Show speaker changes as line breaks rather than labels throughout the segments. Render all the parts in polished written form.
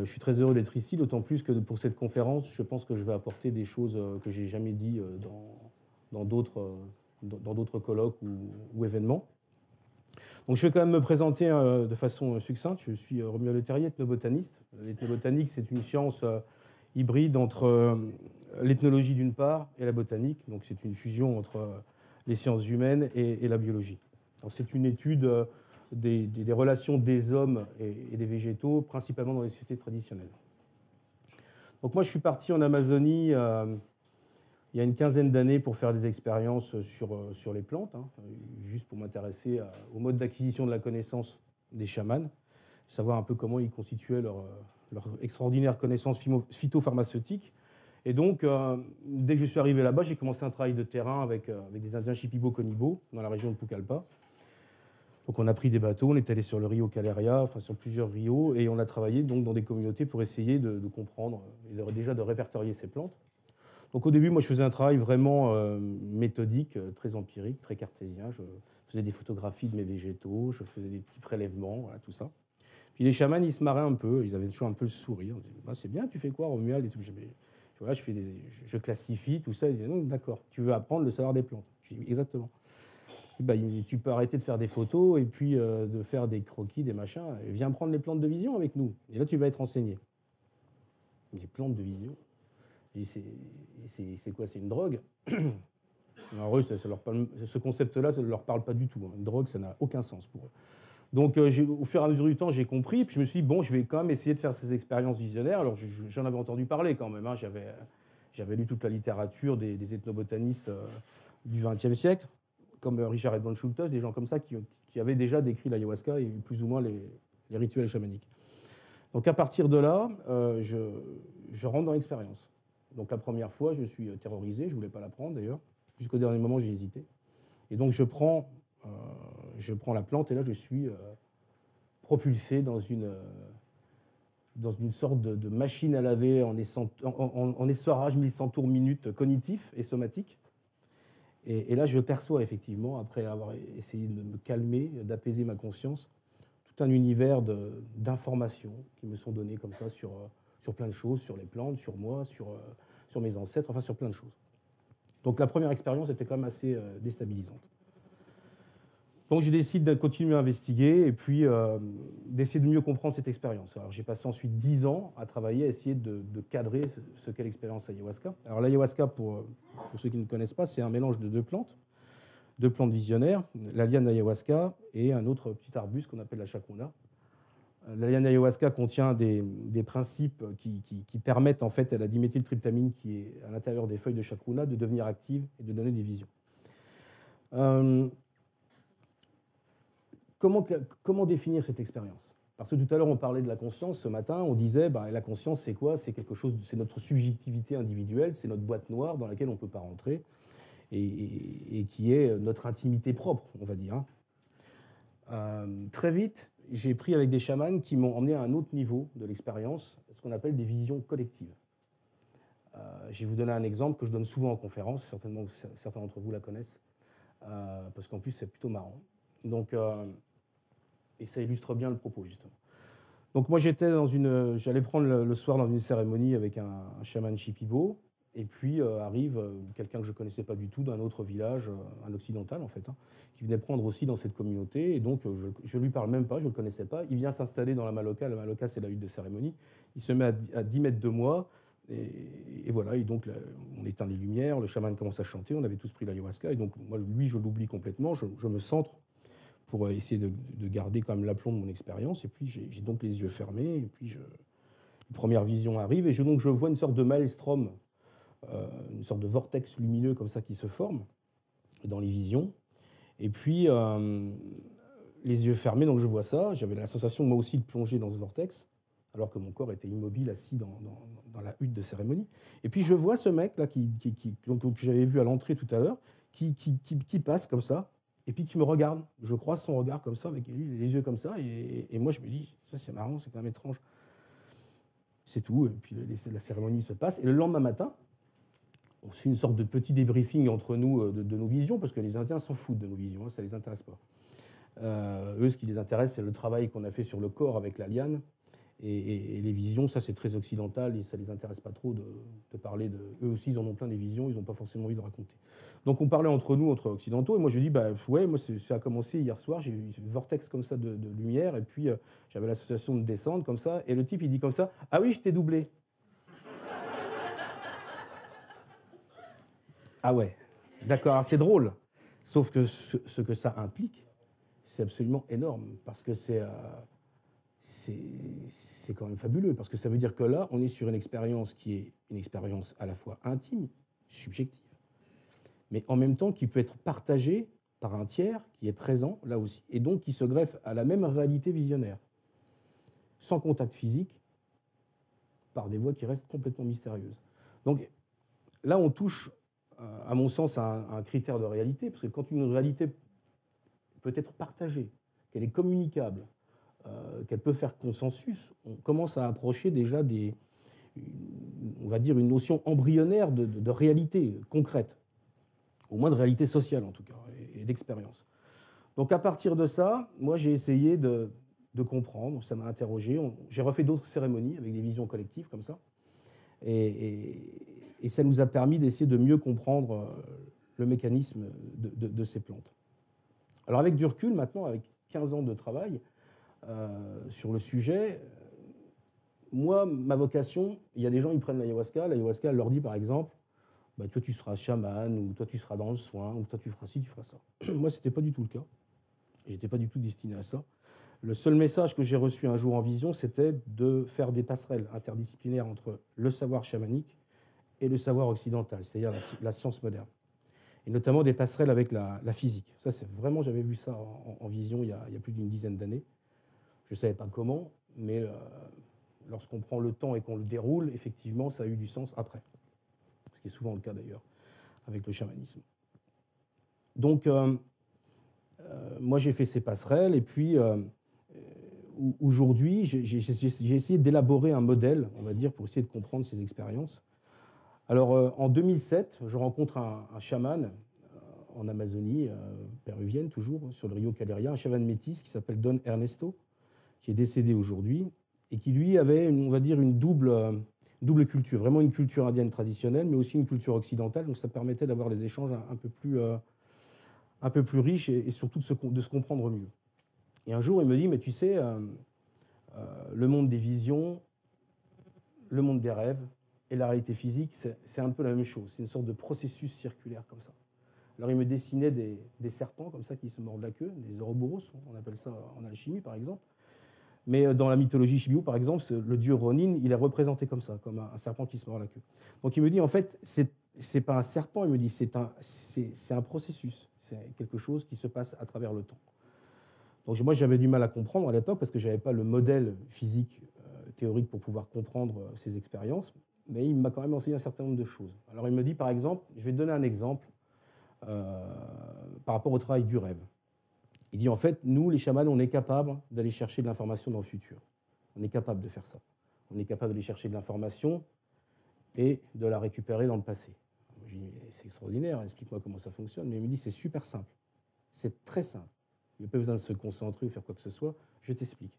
Je suis très heureux d'être ici, d'autant plus que pour cette conférence, je pense que je vais apporter des choses que j'ai jamais dit dans d'autres colloques ou événements. Donc je vais quand même me présenter de façon succincte. Je suis Romuald Le Terrier, ethnobotaniste. L'ethnobotanique, c'est une science hybride entre l'ethnologie d'une part et la botanique. Donc c'est une fusion entre les sciences humaines et la biologie. C'est une étude des relations des hommes et des végétaux, principalement dans les sociétés traditionnelles. Donc moi, je suis parti en Amazonie il y a une quinzaine d'années pour faire des expériences sur les plantes, juste pour m'intéresser au mode d'acquisition de la connaissance des chamans, savoir un peu comment ils constituaient leur extraordinaire connaissance phytopharmaceutique. Et donc, dès que je suis arrivé là-bas, j'ai commencé un travail de terrain avec des Indiens Shipibo-Konibo, dans la région de Pucallpa. Donc on a pris des bateaux, on est allé sur le Rio Caleria, enfin sur plusieurs rios, et on a travaillé donc dans des communautés pour essayer de comprendre et déjà de répertorier ces plantes. Donc au début, moi je faisais un travail vraiment méthodique, très empirique, très cartésien. Je faisais des photographies de mes végétaux, je faisais des petits prélèvements, voilà, tout ça. Puis les chamans, ils se marraient un peu, ils avaient toujours un peu le sourire. On disait, bah, c'est bien, tu fais quoi, Romuald et tout. Voilà, je classifie, tout ça. Ils disaient, non, d'accord, tu veux apprendre le savoir des plantes. Je dis, exactement. Bah, tu peux arrêter de faire des photos et puis de faire des croquis, des machins. Et viens prendre les plantes de vision avec nous. Et là, tu vas être enseigné. Des plantes de vision. C'est quoi? C'est une drogue? Alors eux, ce concept-là, ça ne leur parle pas du tout. Une drogue, ça n'a aucun sens pour eux. Donc, au fur et à mesure du temps, j'ai compris. Puis je me suis dit, bon, je vais quand même essayer de faire ces expériences visionnaires. Alors, j'en avais entendu parler quand même. J'avais lu toute la littérature des ethnobotanistes du XXe siècle, comme Richard Edmond Schultes, des gens comme ça qui avaient déjà décrit l'ayahuasca et plus ou moins les rituels chamaniques. Donc, à partir de là, je rentre dans l'expérience. Donc, la première fois, je suis terrorisé. Je ne voulais pas la prendre, d'ailleurs. Jusqu'au dernier moment, j'ai hésité. Et donc, je prends la plante et là, je suis propulsé dans une sorte de machine à laver en essorage 1100 tours minute cognitif et somatique. Et là, je perçois effectivement, après avoir essayé de me calmer, d'apaiser ma conscience, tout un univers d'informations qui me sont données comme ça sur plein de choses, sur les plantes, sur moi, sur mes ancêtres, enfin sur plein de choses. Donc la première expérience était quand même assez déstabilisante. Donc je décide de continuer à investiguer et puis d'essayer de mieux comprendre cette expérience. Alors j'ai passé ensuite 10 ans à travailler, à essayer de cadrer ce qu'est l'expérience ayahuasca. Alors l'ayahuasca, pour ceux qui ne connaissent pas, c'est un mélange de deux plantes visionnaires, la liane ayahuasca et un autre petit arbuste qu'on appelle la chacruna. La liane ayahuasca contient des principes qui permettent en fait à la diméthyltryptamine qui est à l'intérieur des feuilles de chacruna de devenir active et de donner des visions. Comment définir cette expérience? Parce que tout à l'heure, on parlait de la conscience. Ce matin, on disait la conscience, c'est quoi? C'est quelque chose, c'est notre subjectivité individuelle, c'est notre boîte noire dans laquelle on ne peut pas rentrer et qui est notre intimité propre, on va dire. Très vite, j'ai pris avec des chamans qui m'ont emmené à un autre niveau de l'expérience, ce qu'on appelle des visions collectives. Je vais vous donner un exemple que je donne souvent en conférence, certainement certains d'entre vous la connaissent, parce qu'en plus, c'est plutôt marrant. Donc, et ça illustre bien le propos, justement. Donc moi, j'allais prendre le soir dans une cérémonie avec un chaman Shipibo, et puis arrive quelqu'un que je ne connaissais pas du tout, d'un autre village, un occidental en fait, qui venait prendre aussi dans cette communauté, et donc je ne lui parle même pas, je ne le connaissais pas. Il vient s'installer dans la maloca c'est la hutte de cérémonie, il se met à 10 mètres de moi, et voilà, et donc là, on éteint les lumières, le chaman commence à chanter, on avait tous pris l'ayahuasca, et donc moi, lui, je l'oublie complètement, je me centre pour essayer de garder quand même l'aplomb de mon expérience. Et puis, j'ai donc les yeux fermés. Et puis, une première vision arrive. Et donc, je vois une sorte de maelstrom, une sorte de vortex lumineux comme ça qui se forme dans les visions. Et puis, les yeux fermés, donc je vois ça. J'avais la sensation, moi aussi, de plonger dans ce vortex, alors que mon corps était immobile, assis dans la hutte de cérémonie. Et puis, je vois ce mec-là que j'avais vu à l'entrée tout à l'heure, qui passe comme ça, et puis qui me regarde. Je croise son regard comme ça, avec lui, les yeux comme ça, et moi je me dis, ça c'est marrant, c'est quand même étrange. C'est tout, et puis la cérémonie se passe, et le lendemain matin, on fait une sorte de petit débriefing entre nous de nos visions, parce que les Indiens s'en foutent de nos visions, ça ne les intéresse pas. Eux, ce qui les intéresse, c'est le travail qu'on a fait sur le corps avec la liane, Et les visions, ça c'est très occidental et ça ne les intéresse pas trop de parler de... Eux aussi, ils en ont plein des visions, ils n'ont pas forcément envie de raconter. Donc on parlait entre nous, entre occidentaux, et moi je dis, bah ouais, moi ça a commencé hier soir, j'ai eu un vortex comme ça de lumière, et puis j'avais l'association de descendre comme ça, et le type il dit comme ça, ah oui, je t'ai doublé. Ah ouais, d'accord, c'est drôle. Sauf que ce que ça implique, c'est absolument énorme, parce que c'est quand même fabuleux, parce que ça veut dire que là, on est sur une expérience qui est une expérience à la fois intime, subjective, mais en même temps qui peut être partagée par un tiers qui est présent là aussi, et donc qui se greffe à la même réalité visionnaire, sans contact physique, par des voies qui restent complètement mystérieuses. Donc là, on touche, à mon sens, à un critère de réalité, parce que quand une réalité peut être partagée, qu'elle est communicable, qu'elle peut faire consensus, on commence à approcher déjà on va dire une notion embryonnaire de réalité concrète, au moins de réalité sociale en tout cas, et d'expérience. Donc à partir de ça, moi j'ai essayé de comprendre, ça m'a interrogé, j'ai refait d'autres cérémonies avec des visions collectives comme ça, et ça nous a permis d'essayer de mieux comprendre le mécanisme de ces plantes. Alors avec du recul maintenant, avec 15 ans de travail, sur le sujet, moi, ma vocation, il y a des gens, ils prennent l'ayahuasca, elle leur dit par exemple, bah, toi tu seras chaman, ou toi tu seras dans le soin, ou toi tu feras ci, tu feras ça. Moi, ce n'était pas du tout le cas. Je n'étais pas du tout destiné à ça. Le seul message que j'ai reçu un jour en vision, c'était de faire des passerelles interdisciplinaires entre le savoir chamanique et le savoir occidental, c'est-à-dire la science moderne. Et notamment des passerelles avec la physique. Ça, c'est vraiment, j'avais vu ça en vision il y a plus d'une dizaine d'années. Je ne savais pas comment, mais lorsqu'on prend le temps et qu'on le déroule, effectivement, ça a eu du sens après. Ce qui est souvent le cas d'ailleurs avec le chamanisme. Donc, moi, j'ai fait ces passerelles, et puis aujourd'hui, j'ai essayé d'élaborer un modèle, on va dire, pour essayer de comprendre ces expériences. Alors, en 2007, je rencontre un chaman en Amazonie, péruvienne toujours, sur le Rio Calera, un chaman métis qui s'appelle Don Ernesto, qui est décédé aujourd'hui, et qui, lui, avait, on va dire, une double culture, vraiment une culture indienne traditionnelle, mais aussi une culture occidentale, donc ça permettait d'avoir des échanges un peu plus riches et surtout de se comprendre mieux. Et un jour, il me dit, mais tu sais, le monde des visions, le monde des rêves et la réalité physique, c'est un peu la même chose, c'est une sorte de processus circulaire comme ça. Alors il me dessinait des serpents comme ça qui se mordent la queue, des Ouroboros, on appelle ça en alchimie par exemple. Mais dans la mythologie Shibiu, par exemple, le dieu Ronin, il est représenté comme ça, comme un serpent qui se mord la queue. Donc il me dit, en fait, c'est pas un serpent, il me dit, c'est un processus, c'est quelque chose qui se passe à travers le temps. Donc moi, j'avais du mal à comprendre à l'époque parce que je n'avais pas le modèle physique théorique pour pouvoir comprendre ces expériences, mais il m'a quand même enseigné un certain nombre de choses. Alors il me dit, par exemple, je vais te donner un exemple par rapport au travail du rêve. Il dit, en fait, nous, les chamans, on est capable d'aller chercher de l'information dans le futur. On est capable de faire ça. On est capable d'aller chercher de l'information et de la récupérer dans le passé. Je lui dis, c'est extraordinaire, explique-moi comment ça fonctionne. Mais il me dit, c'est super simple. C'est très simple. Il n'y a pas besoin de se concentrer ou faire quoi que ce soit. Je t'explique.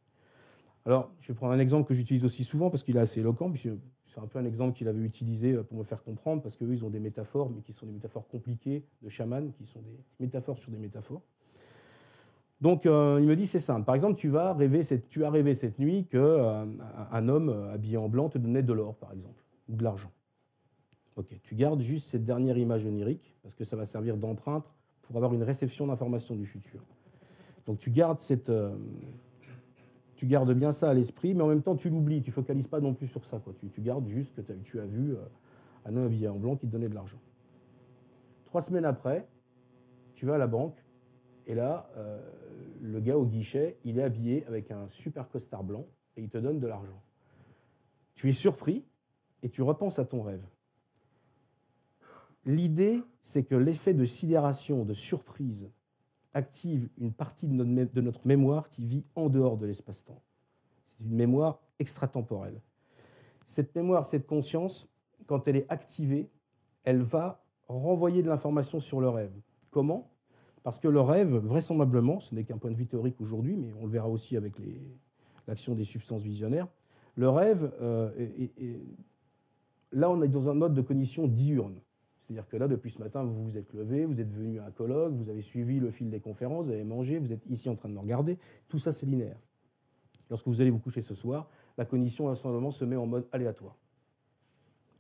Alors, je vais prendre un exemple que j'utilise aussi souvent parce qu'il est assez éloquent, puisque c'est un peu un exemple qu'il avait utilisé pour me faire comprendre, parce qu'eux, ils ont des métaphores, mais qui sont des métaphores compliquées de chaman, qui sont des métaphores sur des métaphores. Donc, il me dit, c'est simple. Par exemple, tu as rêvé cette nuit qu'un homme habillé en blanc te donnait de l'or, par exemple, ou de l'argent. Ok, tu gardes juste cette dernière image onirique, parce que ça va servir d'empreinte pour avoir une réception d'informations du futur. Donc, tu gardes bien ça à l'esprit, mais en même temps, tu l'oublies. Tu ne focalises pas non plus sur ça, quoi. Tu gardes juste que tu as vu un homme habillé en blanc qui te donnait de l'argent. 3 semaines après, tu vas à la banque, et là, le gars au guichet, il est habillé avec un super costard blanc et il te donne de l'argent. Tu es surpris et tu repenses à ton rêve. L'idée, c'est que l'effet de sidération, de surprise, active une partie de notre mémoire qui vit en dehors de l'espace-temps. C'est une mémoire extratemporelle. Cette mémoire, cette conscience, quand elle est activée, elle va renvoyer de l'information sur le rêve. Comment ? Parce que le rêve, vraisemblablement, ce n'est qu'un point de vue théorique aujourd'hui, mais on le verra aussi avec l'action des substances visionnaires, Le rêve, là, on est dans un mode de cognition diurne. C'est-à-dire que là, depuis ce matin, vous vous êtes levé, vous êtes venu à un colloque, vous avez suivi le fil des conférences, vous avez mangé, vous êtes ici en train de me regarder. Tout ça, c'est linéaire. Lorsque vous allez vous coucher ce soir, la cognition, à ce moment, se met en mode aléatoire.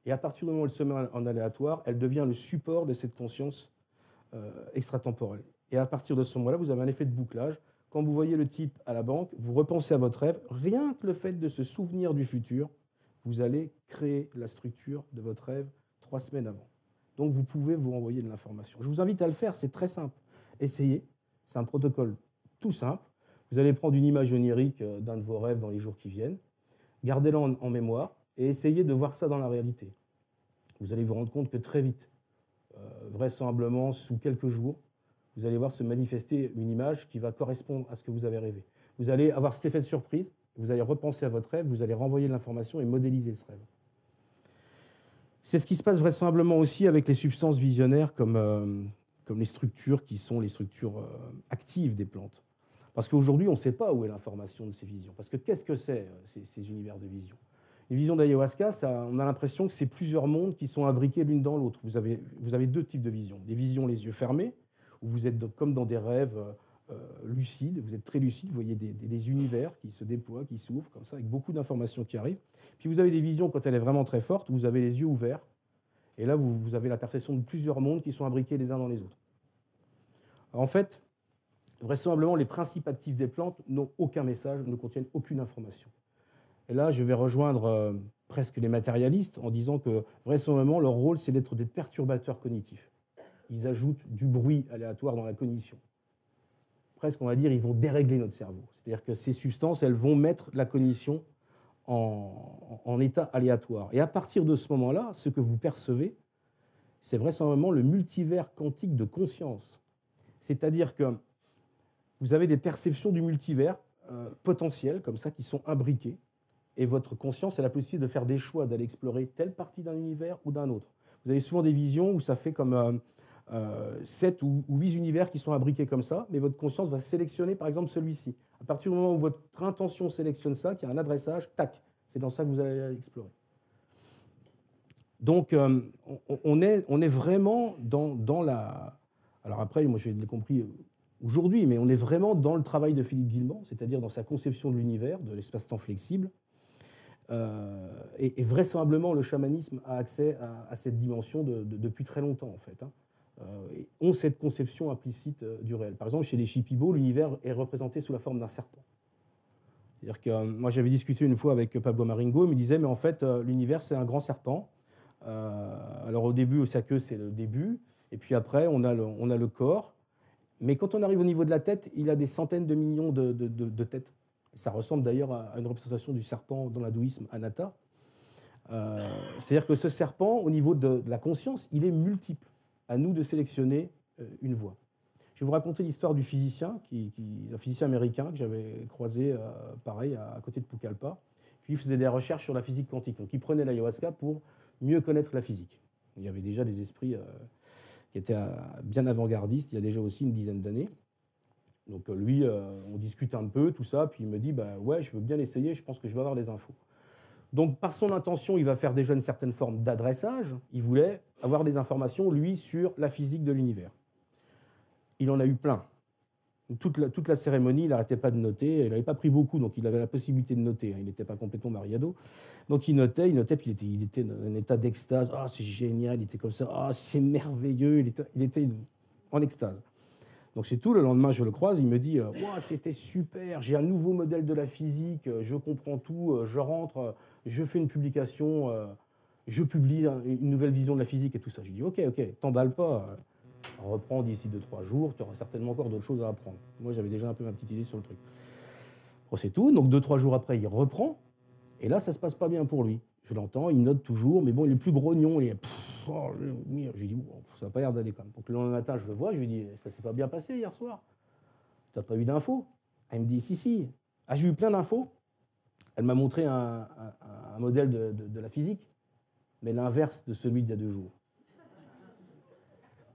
Et à partir du moment où elle se met en aléatoire, elle devient le support de cette conscience extratemporelle. Et à partir de ce moment-là, vous avez un effet de bouclage. Quand vous voyez le type à la banque, vous repensez à votre rêve. Rien que le fait de se souvenir du futur, vous allez créer la structure de votre rêve 3 semaines avant. Donc vous pouvez vous renvoyer de l'information. Je vous invite à le faire, c'est très simple. Essayez, c'est un protocole tout simple. Vous allez prendre une image onirique d'un de vos rêves dans les jours qui viennent, gardez-la en mémoire et essayez de voir ça dans la réalité. Vous allez vous rendre compte que très vite, vraisemblablement sous quelques jours, vous allez voir se manifester une image qui va correspondre à ce que vous avez rêvé. Vous allez avoir cet effet de surprise, vous allez repenser à votre rêve, vous allez renvoyer de l'information et modéliser ce rêve. C'est ce qui se passe vraisemblablement aussi avec les substances visionnaires comme les structures qui sont les structures actives des plantes. Parce qu'aujourd'hui, on ne sait pas où est l'information de ces visions. Parce que qu'est-ce que c'est, ces univers de vision? Les visions d'ayahuasca, on a l'impression que c'est plusieurs mondes qui sont imbriqués l'une dans l'autre. Vous avez 2 types de visions. Des visions les yeux fermés, où vous êtes comme dans des rêves lucides, vous êtes très lucide, vous voyez des univers qui se déploient, qui s'ouvrent, comme ça, avec beaucoup d'informations qui arrivent. Puis vous avez des visions, quand elle est vraiment très forte, où vous avez les yeux ouverts, et là, vous avez la perception de plusieurs mondes qui sont imbriqués les uns dans les autres. En fait, vraisemblablement, les principes actifs des plantes n'ont aucun message, ne contiennent aucune information. Et là, je vais rejoindre presque les matérialistes en disant que vraisemblablement, leur rôle, c'est d'être des perturbateurs cognitifs. Ils ajoutent du bruit aléatoire dans la cognition. Presque, on va dire, ils vont dérégler notre cerveau. C'est-à-dire que ces substances, elles vont mettre la cognition en état aléatoire. Et à partir de ce moment-là, ce que vous percevez, c'est vraisemblablement le multivers quantique de conscience. C'est-à-dire que vous avez des perceptions du multivers potentielles, comme ça, qui sont imbriquées. Et votre conscience a la possibilité de faire des choix, d'aller explorer telle partie d'un univers ou d'un autre. Vous avez souvent des visions où ça fait comme 7 ou 8 univers qui sont imbriqués comme ça, mais votre conscience va sélectionner, par exemple, celui-ci. À partir du moment où votre intention sélectionne ça, qu'il y a un adressage, tac, c'est dans ça que vous allez aller explorer. Donc, on est vraiment dans la... Alors après, moi, j'ai compris aujourd'hui, mais on est vraiment dans le travail de Philippe Guillemont, c'est-à-dire dans sa conception de l'univers, de l'espace-temps flexible. Et vraisemblablement, le chamanisme a accès à cette dimension depuis très longtemps, en fait. Et ont cette conception implicite du réel. Par exemple, chez les Shipibo, l'univers est représenté sous la forme d'un serpent. C'est-à-dire que moi, j'avais discuté une fois avec Pablo Maringo, il me disait, mais en fait, l'univers, c'est un grand serpent. Alors au début, sa queue, c'est le début, et puis après, on a le corps. Mais quand on arrive au niveau de la tête, il a des centaines de millions de têtes. Ça ressemble d'ailleurs à une représentation du serpent dans l'hindouisme, Anatta. C'est-à-dire que ce serpent, au niveau de la conscience, il est multiple. À nous de sélectionner une voie. Je vais vous raconter l'histoire du physicien, un physicien américain que j'avais croisé, pareil, à côté de Pucallpa, qui faisait des recherches sur la physique quantique. Donc, il prenait l'ayahuasca pour mieux connaître la physique. Il y avait déjà des esprits qui étaient bien avant-gardistes, il y a déjà aussi une dizaine d'années. Donc, lui, on discute un peu, tout ça, puis il me dit, bah, ouais, je veux bien l'essayer, je pense que je vais avoir des infos. Donc, par son intention, il va faire déjà une certaine forme d'adressage. Il voulait avoir des informations, lui, sur la physique de l'univers. Il en a eu plein. Toute la cérémonie, il n'arrêtait pas de noter. Il n'avait pas pris beaucoup, donc il avait la possibilité de noter. Il n'était pas complètement mariado. Donc, il notait, puis il était dans un état d'extase. « Ah, c'est génial !» Il était comme ça. « Ah, c'est merveilleux !» Il était en extase. Donc c'est tout, le lendemain je le croise, il me dit wow, « c'était super, j'ai un nouveau modèle de la physique, je comprends tout, je rentre, je fais une publication, je publie une nouvelle vision de la physique et tout ça. » Je lui dis « Ok, t'emballe pas, on reprend d'ici 2-3 jours, tu auras certainement encore d'autres choses à apprendre. » Moi j'avais déjà un peu ma petite idée sur le truc. Bon, c'est tout, donc 2-3 jours après il reprend, et là ça se passe pas bien pour lui. Je l'entends, il note toujours, mais bon, il est plus grognon, il est... Je lui dis, ça n'a pas l'air d'aller quand même. Donc le lendemain matin, je le vois, je lui dis, ça s'est pas bien passé hier soir. Tu n'as pas eu d'infos? Elle me dit, si. Ah, j'ai eu plein d'infos. Elle m'a montré un modèle de la physique, mais l'inverse de celui d'il y a 2 jours.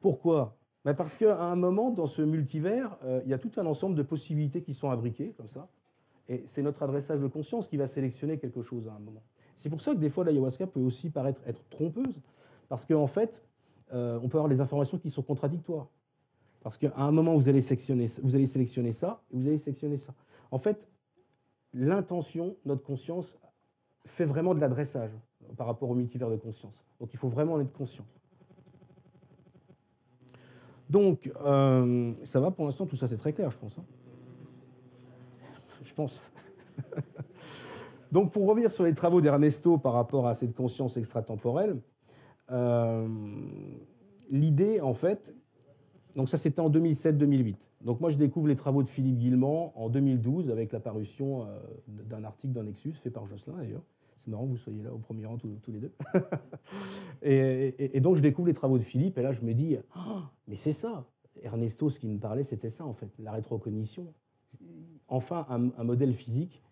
Pourquoi? Parce qu'à un moment, dans ce multivers, il y a tout un ensemble de possibilités qui sont imbriquées, comme ça. Et c'est notre adressage de conscience qui va sélectionner quelque chose à un moment. C'est pour ça que des fois, l'ayahuasca peut aussi paraître être trompeuse, parce qu'en fait, on peut avoir des informations qui sont contradictoires. Parce qu'à un moment, vous allez sélectionner ça et vous allez sélectionner ça. En fait, l'intention, notre conscience, fait vraiment de l'adressage par rapport au multivers de conscience. Donc il faut vraiment en être conscient. Donc, ça va pour l'instant, tout ça c'est très clair, je pense. Hein. Je pense. Donc, pour revenir sur les travaux d'Ernesto par rapport à cette conscience extratemporelle, l'idée, en fait, donc ça c'était en 2007-2008. Donc moi je découvre les travaux de Philippe Guillemant en 2012 avec la parution d'un article dans Nexus, fait par Jocelyn d'ailleurs. C'est marrant que vous soyez là au premier rang tous les deux. et donc je découvre les travaux de Philippe et là je me dis, oh, mais c'est ça. Ernesto, ce qu'il me parlait, c'était ça en fait, la rétrocognition. Enfin un modèle physique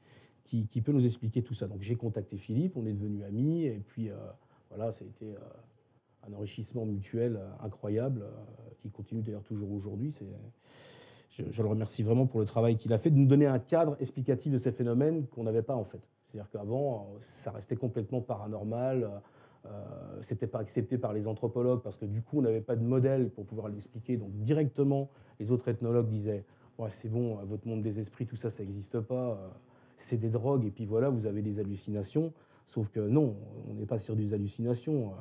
qui peut nous expliquer tout ça. Donc j'ai contacté Philippe, on est devenus amis et puis voilà, ça a été un enrichissement mutuel incroyable qui continue d'ailleurs toujours aujourd'hui. Je le remercie vraiment pour le travail qu'il a fait de nous donner un cadre explicatif de ces phénomènes qu'on n'avait pas en fait. C'est-à-dire qu'avant, ça restait complètement paranormal, c'était pas accepté par les anthropologues parce que du coup, on n'avait pas de modèle pour pouvoir l'expliquer. Donc directement, les autres ethnologues disaient ouais, c'est bon, votre monde des esprits, tout ça, ça n'existe pas, c'est des drogues et puis voilà, vous avez des hallucinations. Sauf que non, on n'est pas sur des hallucinations.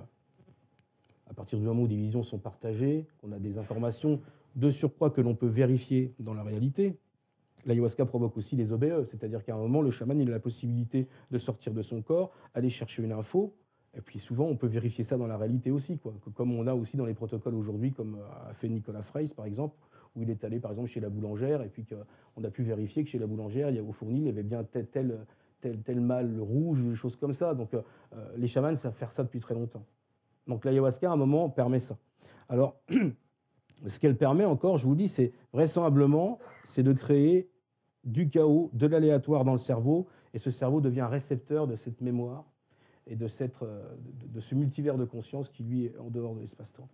À partir du moment où des visions sont partagées, qu'on a des informations de surcroît que l'on peut vérifier dans la réalité, l'ayahuasca provoque aussi les OBE, c'est-à-dire qu'à un moment, le chaman il a la possibilité de sortir de son corps, aller chercher une info, et puis souvent on peut vérifier ça dans la réalité aussi, quoi. Comme on a aussi dans les protocoles aujourd'hui, comme a fait Nicolas Freys par exemple, où il est allé par exemple chez la boulangère, et puis qu'on a pu vérifier que chez la boulangère, au fournil, il y avait bien tel mâle rouge, des choses comme ça. Donc les chamans savent faire ça depuis très longtemps. Donc l'ayahuasca, à un moment, permet ça. Alors, ce qu'elle permet encore, je vous dis, c'est vraisemblablement, c'est de créer du chaos, de l'aléatoire dans le cerveau, et ce cerveau devient récepteur de cette mémoire et de ce multivers de conscience qui, lui, est en dehors de l'espace-temps.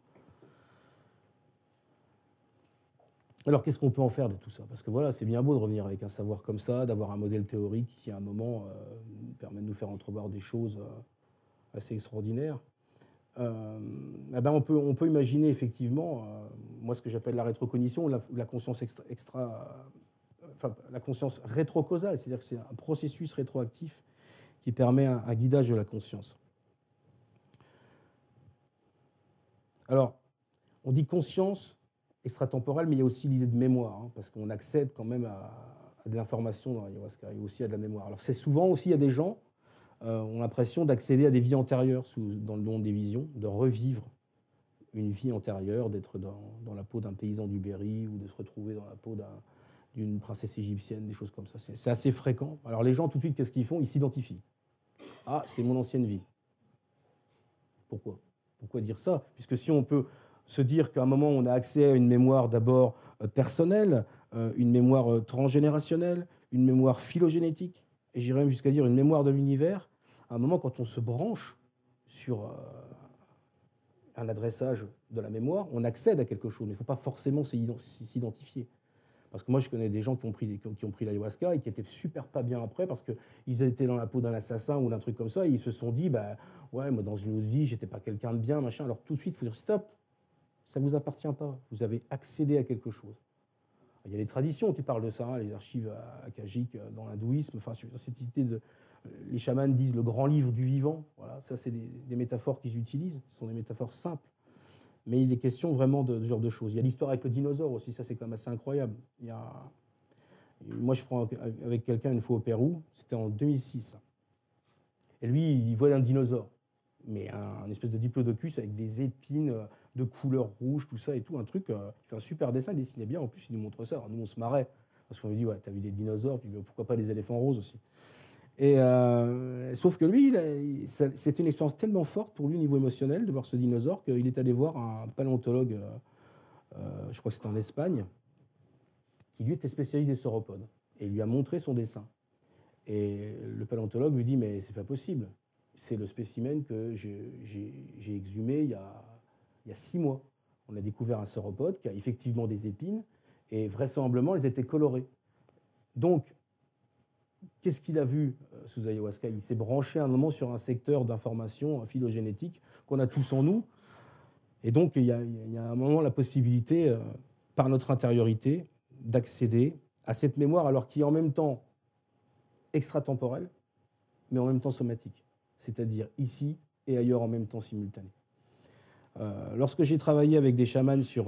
Alors, qu'est-ce qu'on peut en faire de tout ça? Parce que voilà, c'est bien beau de revenir avec un savoir comme ça, d'avoir un modèle théorique qui, à un moment, permet de nous faire entrevoir des choses assez extraordinaires. Eh ben on peut imaginer effectivement, moi ce que j'appelle la rétrocognition, la conscience la conscience rétrocausale, c'est-à-dire que c'est un processus rétroactif qui permet un guidage de la conscience. Alors, on dit conscience extratemporelle, mais il y a aussi l'idée de mémoire, hein, parce qu'on accède quand même à des informations dans l'ayahuasca et aussi à de la mémoire. Alors c'est souvent aussi, il y a des gens ont l'impression d'accéder à des vies antérieures dans le monde des visions, de revivre une vie antérieure, d'être dans la peau d'un paysan du Berry ou de se retrouver dans la peau d'une princesse égyptienne, des choses comme ça. C'est assez fréquent. Alors les gens, tout de suite, qu'est-ce qu'ils font? Ils s'identifient. Ah, c'est mon ancienne vie. Pourquoi? Pourquoi dire ça? Puisque si on peut se dire qu'à un moment, on a accès à une mémoire d'abord personnelle, une mémoire transgénérationnelle, une mémoire phylogénétique, et j'irais même jusqu'à dire une mémoire de l'univers, à un moment, quand on se branche sur un adressage de la mémoire, on accède à quelque chose, mais il ne faut pas forcément s'identifier. Parce que moi, je connais des gens qui ont pris l'ayahuasca et qui étaient super pas bien après parce qu'ils étaient dans la peau d'un assassin ou d'un truc comme ça et ils se sont dit, bah, ouais, moi, dans une autre vie, j'étais pas quelqu'un de bien, machin. Alors tout de suite, il faut dire, stop, ça ne vous appartient pas. Vous avez accédé à quelque chose. Il y a les traditions, tu parles de ça, hein, les archives akashiques dans l'hindouisme, enfin, cette idée de... Les chamans disent le grand livre du vivant. Voilà, ça, c'est des métaphores qu'ils utilisent. Ce sont des métaphores simples. Mais il est question vraiment de ce genre de choses. Il y a l'histoire avec le dinosaure aussi, ça c'est quand même assez incroyable. Moi je prends avec quelqu'un une fois au Pérou, c'était en 2006. Et lui, il voit un dinosaure, mais un espèce de diplodocus avec des épines de couleur rouge, tout ça et tout, un truc, il fait un super dessin, il dessinait bien, en plus il nous montre ça. Alors, nous on se marrait, parce qu'on lui dit, ouais, t'as vu des dinosaures, puis pourquoi pas des éléphants roses aussi. Et sauf que lui, c'était une expérience tellement forte pour lui au niveau émotionnel de voir ce dinosaure qu'il est allé voir un paléontologue, je crois que c'était en Espagne, qui lui était spécialiste des sauropodes et il lui a montré son dessin. Et le paléontologue lui dit mais c'est pas possible, c'est le spécimen que j'ai exhumé il y a 6 mois. On a découvert un sauropode qui a effectivement des épines et vraisemblablement elles étaient colorées. Donc qu'est-ce qu'il a vu sous ayahuasca? Il s'est branché à un moment sur un secteur d'information phylogénétique qu'on a tous en nous. Et donc, il y a à un moment la possibilité, par notre intériorité, d'accéder à cette mémoire, alors qui est en même temps extratemporelle, mais en même temps somatique. C'est-à-dire ici et ailleurs en même temps simultané. Lorsque j'ai travaillé avec des chamans sur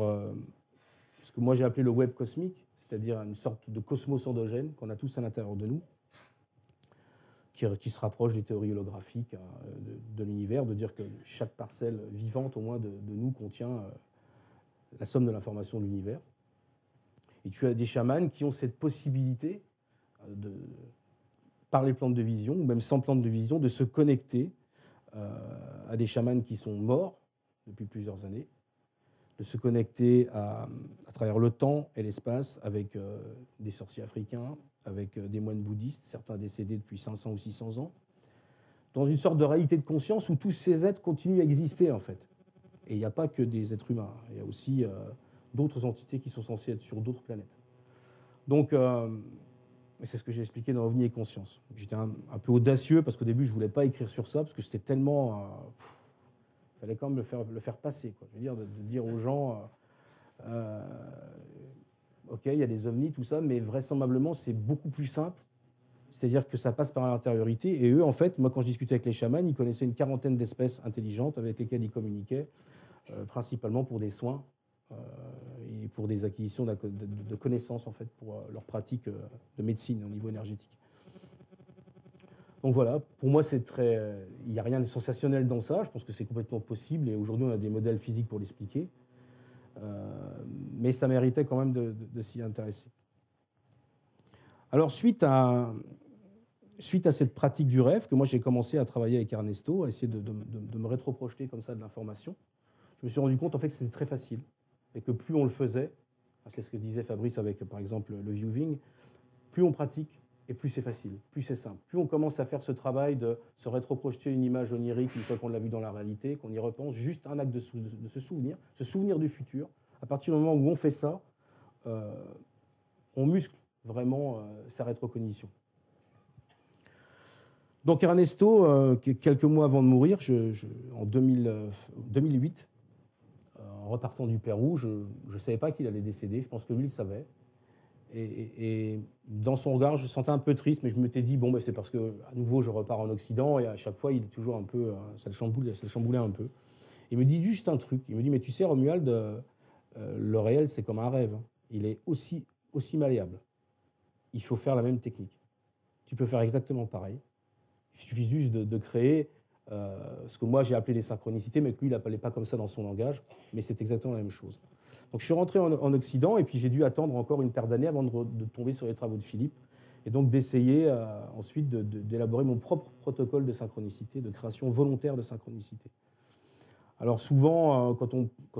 ce que moi j'ai appelé le web cosmique, c'est-à-dire une sorte de cosmos endogène qu'on a tous à l'intérieur de nous, qui se rapproche des théories holographiques de l'univers, de dire que chaque parcelle vivante au moins de nous contient la somme de l'information de l'univers. Et tu as des chamans qui ont cette possibilité, par les plantes de vision, ou même sans plantes de vision, de se connecter à des chamans qui sont morts depuis plusieurs années, de se connecter à travers le temps et l'espace avec des sorciers africains, avec des moines bouddhistes, certains décédés depuis 500 ou 600 ans, dans une sorte de réalité de conscience où tous ces êtres continuent à exister, en fait. Et il n'y a pas que des êtres humains, il y a aussi d'autres entités qui sont censées être sur d'autres planètes. Donc, c'est ce que j'ai expliqué dans OVNI et Conscience. J'étais un peu audacieux, parce qu'au début, je ne voulais pas écrire sur ça, parce que c'était tellement... il fallait quand même le faire passer, quoi. Je veux dire, de dire aux gens... OK, il y a des ovnis, tout ça, mais vraisemblablement, c'est beaucoup plus simple. C'est-à-dire que ça passe par l'intériorité. Et eux, en fait, moi, quand je discutais avec les chamans, ils connaissaient une quarantaine d'espèces intelligentes avec lesquelles ils communiquaient, principalement pour des soins et pour des acquisitions de connaissances, en fait, pour leur pratique de médecine au niveau énergétique. Donc voilà, pour moi, c'est très... il n'y a rien de sensationnel dans ça. Je pense que c'est complètement possible. Et aujourd'hui, on a des modèles physiques pour l'expliquer. Mais ça méritait quand même de s'y intéresser. Alors, suite à cette pratique du rêve, que moi j'ai commencé à travailler avec Ernesto, à essayer de me rétroprojeter comme ça de l'information, je me suis rendu compte en fait que c'était très facile et que plus on le faisait, c'est ce que disait Fabrice avec par exemple le viewing, plus on pratique et plus c'est facile, plus c'est simple. Plus on commence à faire ce travail de se rétroprojeter une image onirique une fois qu'on l'a vue dans la réalité, qu'on y repense, juste un acte de se souvenir du futur. À partir du moment où on fait ça, on muscle vraiment sa rétrocognition. Donc Ernesto, quelques mois avant de mourir, en 2008, en repartant du Pérou, je ne savais pas qu'il allait décéder, je pense que lui le savait. Et dans son regard, je sentais un peu triste, mais je m'étais dit, bon, ben, c'est parce qu'à nouveau, je repars en Occident, et à chaque fois, il est toujours un peu, ça le chamboulait un peu. Il me dit juste un truc, il me dit, mais tu sais, Romuald, le réel, c'est comme un rêve, il est aussi malléable. Il faut faire la même technique. Tu peux faire exactement pareil. Il suffit juste de créer ce que moi j'ai appelé les synchronicités, mais que lui, il n'appelait pas comme ça dans son langage, mais c'est exactement la même chose. Donc je suis rentré en Occident, et puis j'ai dû attendre encore une paire d'années avant de tomber sur les travaux de Philippe, et donc d'essayer ensuite d'élaborer mon propre protocole de synchronicité, de création volontaire de synchronicité. Alors souvent, quand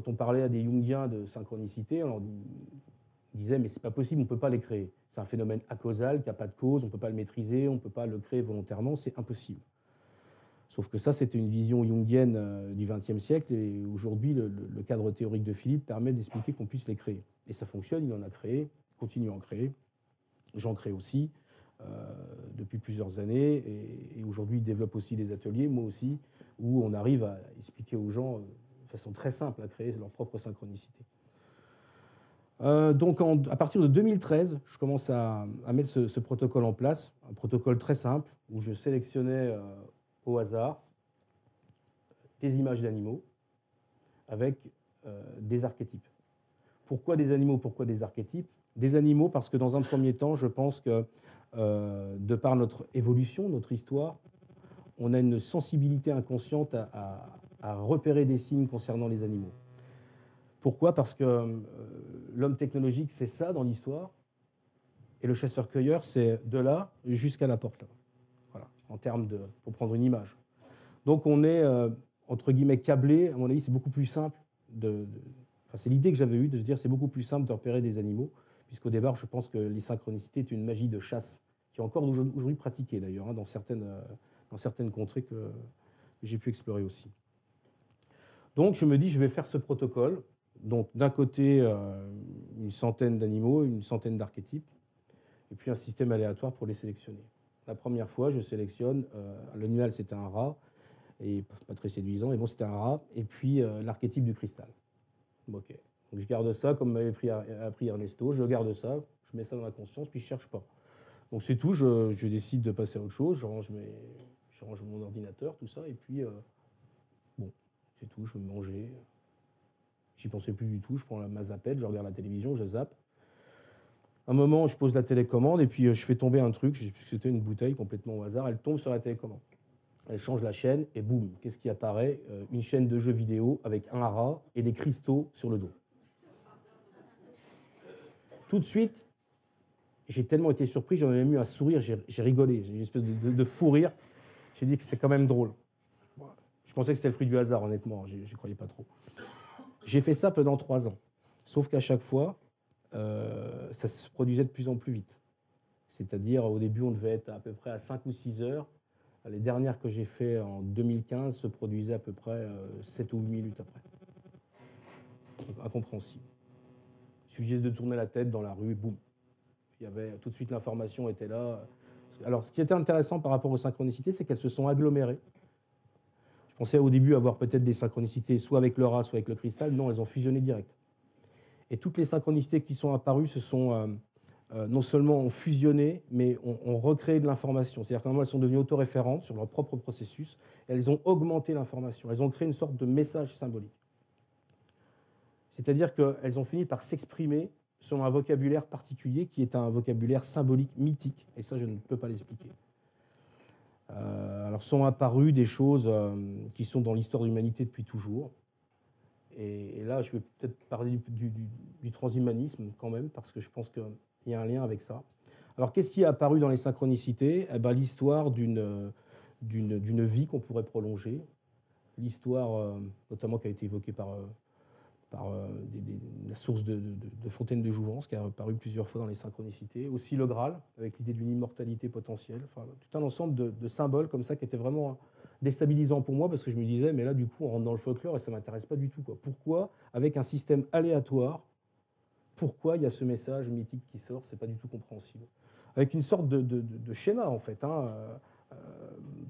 on parlait à des Jungiens de synchronicité, on leur disait, mais c'est pas possible, on ne peut pas les créer. C'est un phénomène acausal, qui n'a pas de cause, on ne peut pas le maîtriser, on ne peut pas le créer volontairement, c'est impossible. Sauf que ça, c'était une vision jungienne du XXe siècle, et aujourd'hui, le cadre théorique de Philippe permet d'expliquer qu'on puisse les créer. Et ça fonctionne, il en a créé, il continue à en créer. J'en crée aussi depuis plusieurs années, et aujourd'hui, il développe aussi des ateliers, moi aussi, où on arrive à expliquer aux gens de façon très simple à créer leur propre synchronicité. Donc à partir de 2013, je commence à mettre ce protocole en place, un protocole très simple, où je sélectionnais au hasard des images d'animaux avec des archétypes. Pourquoi des animaux? Pourquoi des archétypes? Des animaux parce que dans un premier temps, je pense que de par notre évolution, notre histoire, on a une sensibilité inconsciente à repérer des signes concernant les animaux. Pourquoi? Parce que l'homme technologique, c'est ça dans l'histoire, et le chasseur-cueilleur, c'est de là jusqu'à la porte. Là. Voilà, en termes pour prendre une image. Donc on est, entre guillemets, câblé. À mon avis, c'est beaucoup plus simple c'est l'idée que j'avais eue de se dire c'est beaucoup plus simple de repérer des animaux, puisqu'au départ, je pense que les synchronicités est une magie de chasse, qui est encore aujourd'hui pratiquée d'ailleurs, hein, dans certaines contrées que j'ai pu explorer aussi. Donc je me dis, je vais faire ce protocole. Donc d'un côté, une centaine d'animaux, une centaine d'archétypes, et puis un système aléatoire pour les sélectionner. La première fois, je sélectionne, l'animal c'était un rat, et pas très séduisant, mais bon c'était un rat, et puis l'archétype du cristal. Ok. Donc je garde ça, comme m'avait appris Ernesto, je garde ça, je mets ça dans ma conscience, puis je ne cherche pas. Donc c'est tout, je décide de passer à autre chose, je range mon ordinateur, tout ça, et puis bon, c'est tout, je vais manger. J'y pensais plus du tout, je prends ma zappette, je regarde la télévision, je zappe. Un moment, je pose la télécommande, et puis je fais tomber un truc, je sais plus ce que c'était, une bouteille complètement au hasard, elle tombe sur la télécommande. Elle change la chaîne, et boum, qu'est-ce qui apparaît? Une chaîne de jeux vidéo avec un rat et des cristaux sur le dos. Tout de suite, j'ai tellement été surpris, j'en ai même eu un sourire, j'ai rigolé, j'ai une espèce de fou rire. J'ai dit que c'est quand même drôle. Je pensais que c'était le fruit du hasard, honnêtement, je n'y croyais pas trop. J'ai fait ça pendant 3 ans. Sauf qu'à chaque fois, ça se produisait de plus en plus vite. C'est-à-dire, au début, on devait être à peu près à 5 ou 6 heures. Les dernières que j'ai faites en 2015 se produisaient à peu près 7 ou 8 minutes après. Donc, incompréhensible. Il suffisait de tourner la tête dans la rue, boum. Il y avait, tout de suite, l'information était là. Alors, ce qui était intéressant par rapport aux synchronicités, c'est qu'elles se sont agglomérées. Je pensais au début avoir peut-être des synchronicités soit avec le rat, soit avec le cristal. Non, elles ont fusionné direct. Et toutes les synchronicités qui sont apparues se sont non seulement ont fusionné, mais ont recréé de l'information. C'est-à-dire qu'à un moment, elles sont devenues autoréférentes sur leur propre processus, et elles ont augmenté l'information. Elles ont créé une sorte de message symbolique. C'est-à-dire qu'elles ont fini par s'exprimer selon un vocabulaire particulier qui est un vocabulaire symbolique mythique. Et ça, je ne peux pas l'expliquer. Alors, sont apparues des choses qui sont dans l'histoire de l'humanité depuis toujours. Et là, je vais peut-être parler du transhumanisme quand même, parce que je pense qu'il y a un lien avec ça. Alors, qu'est-ce qui est apparu dans les synchronicités? L'histoire d'une vie qu'on pourrait prolonger. L'histoire, notamment, qui a été évoquée par la source de Fontaine de Jouvence, qui a apparu plusieurs fois dans les synchronicités. Aussi le Graal, avec l'idée d'une immortalité potentielle. Enfin, tout un ensemble de symboles comme ça qui étaient vraiment déstabilisants pour moi, parce que je me disais, mais là, du coup, on rentre dans le folklore et ça ne m'intéresse pas du tout, quoi. Pourquoi, avec un système aléatoire, pourquoi il y a ce message mythique qui sort? C'est pas du tout compréhensible. Avec une sorte de schéma, en fait, hein.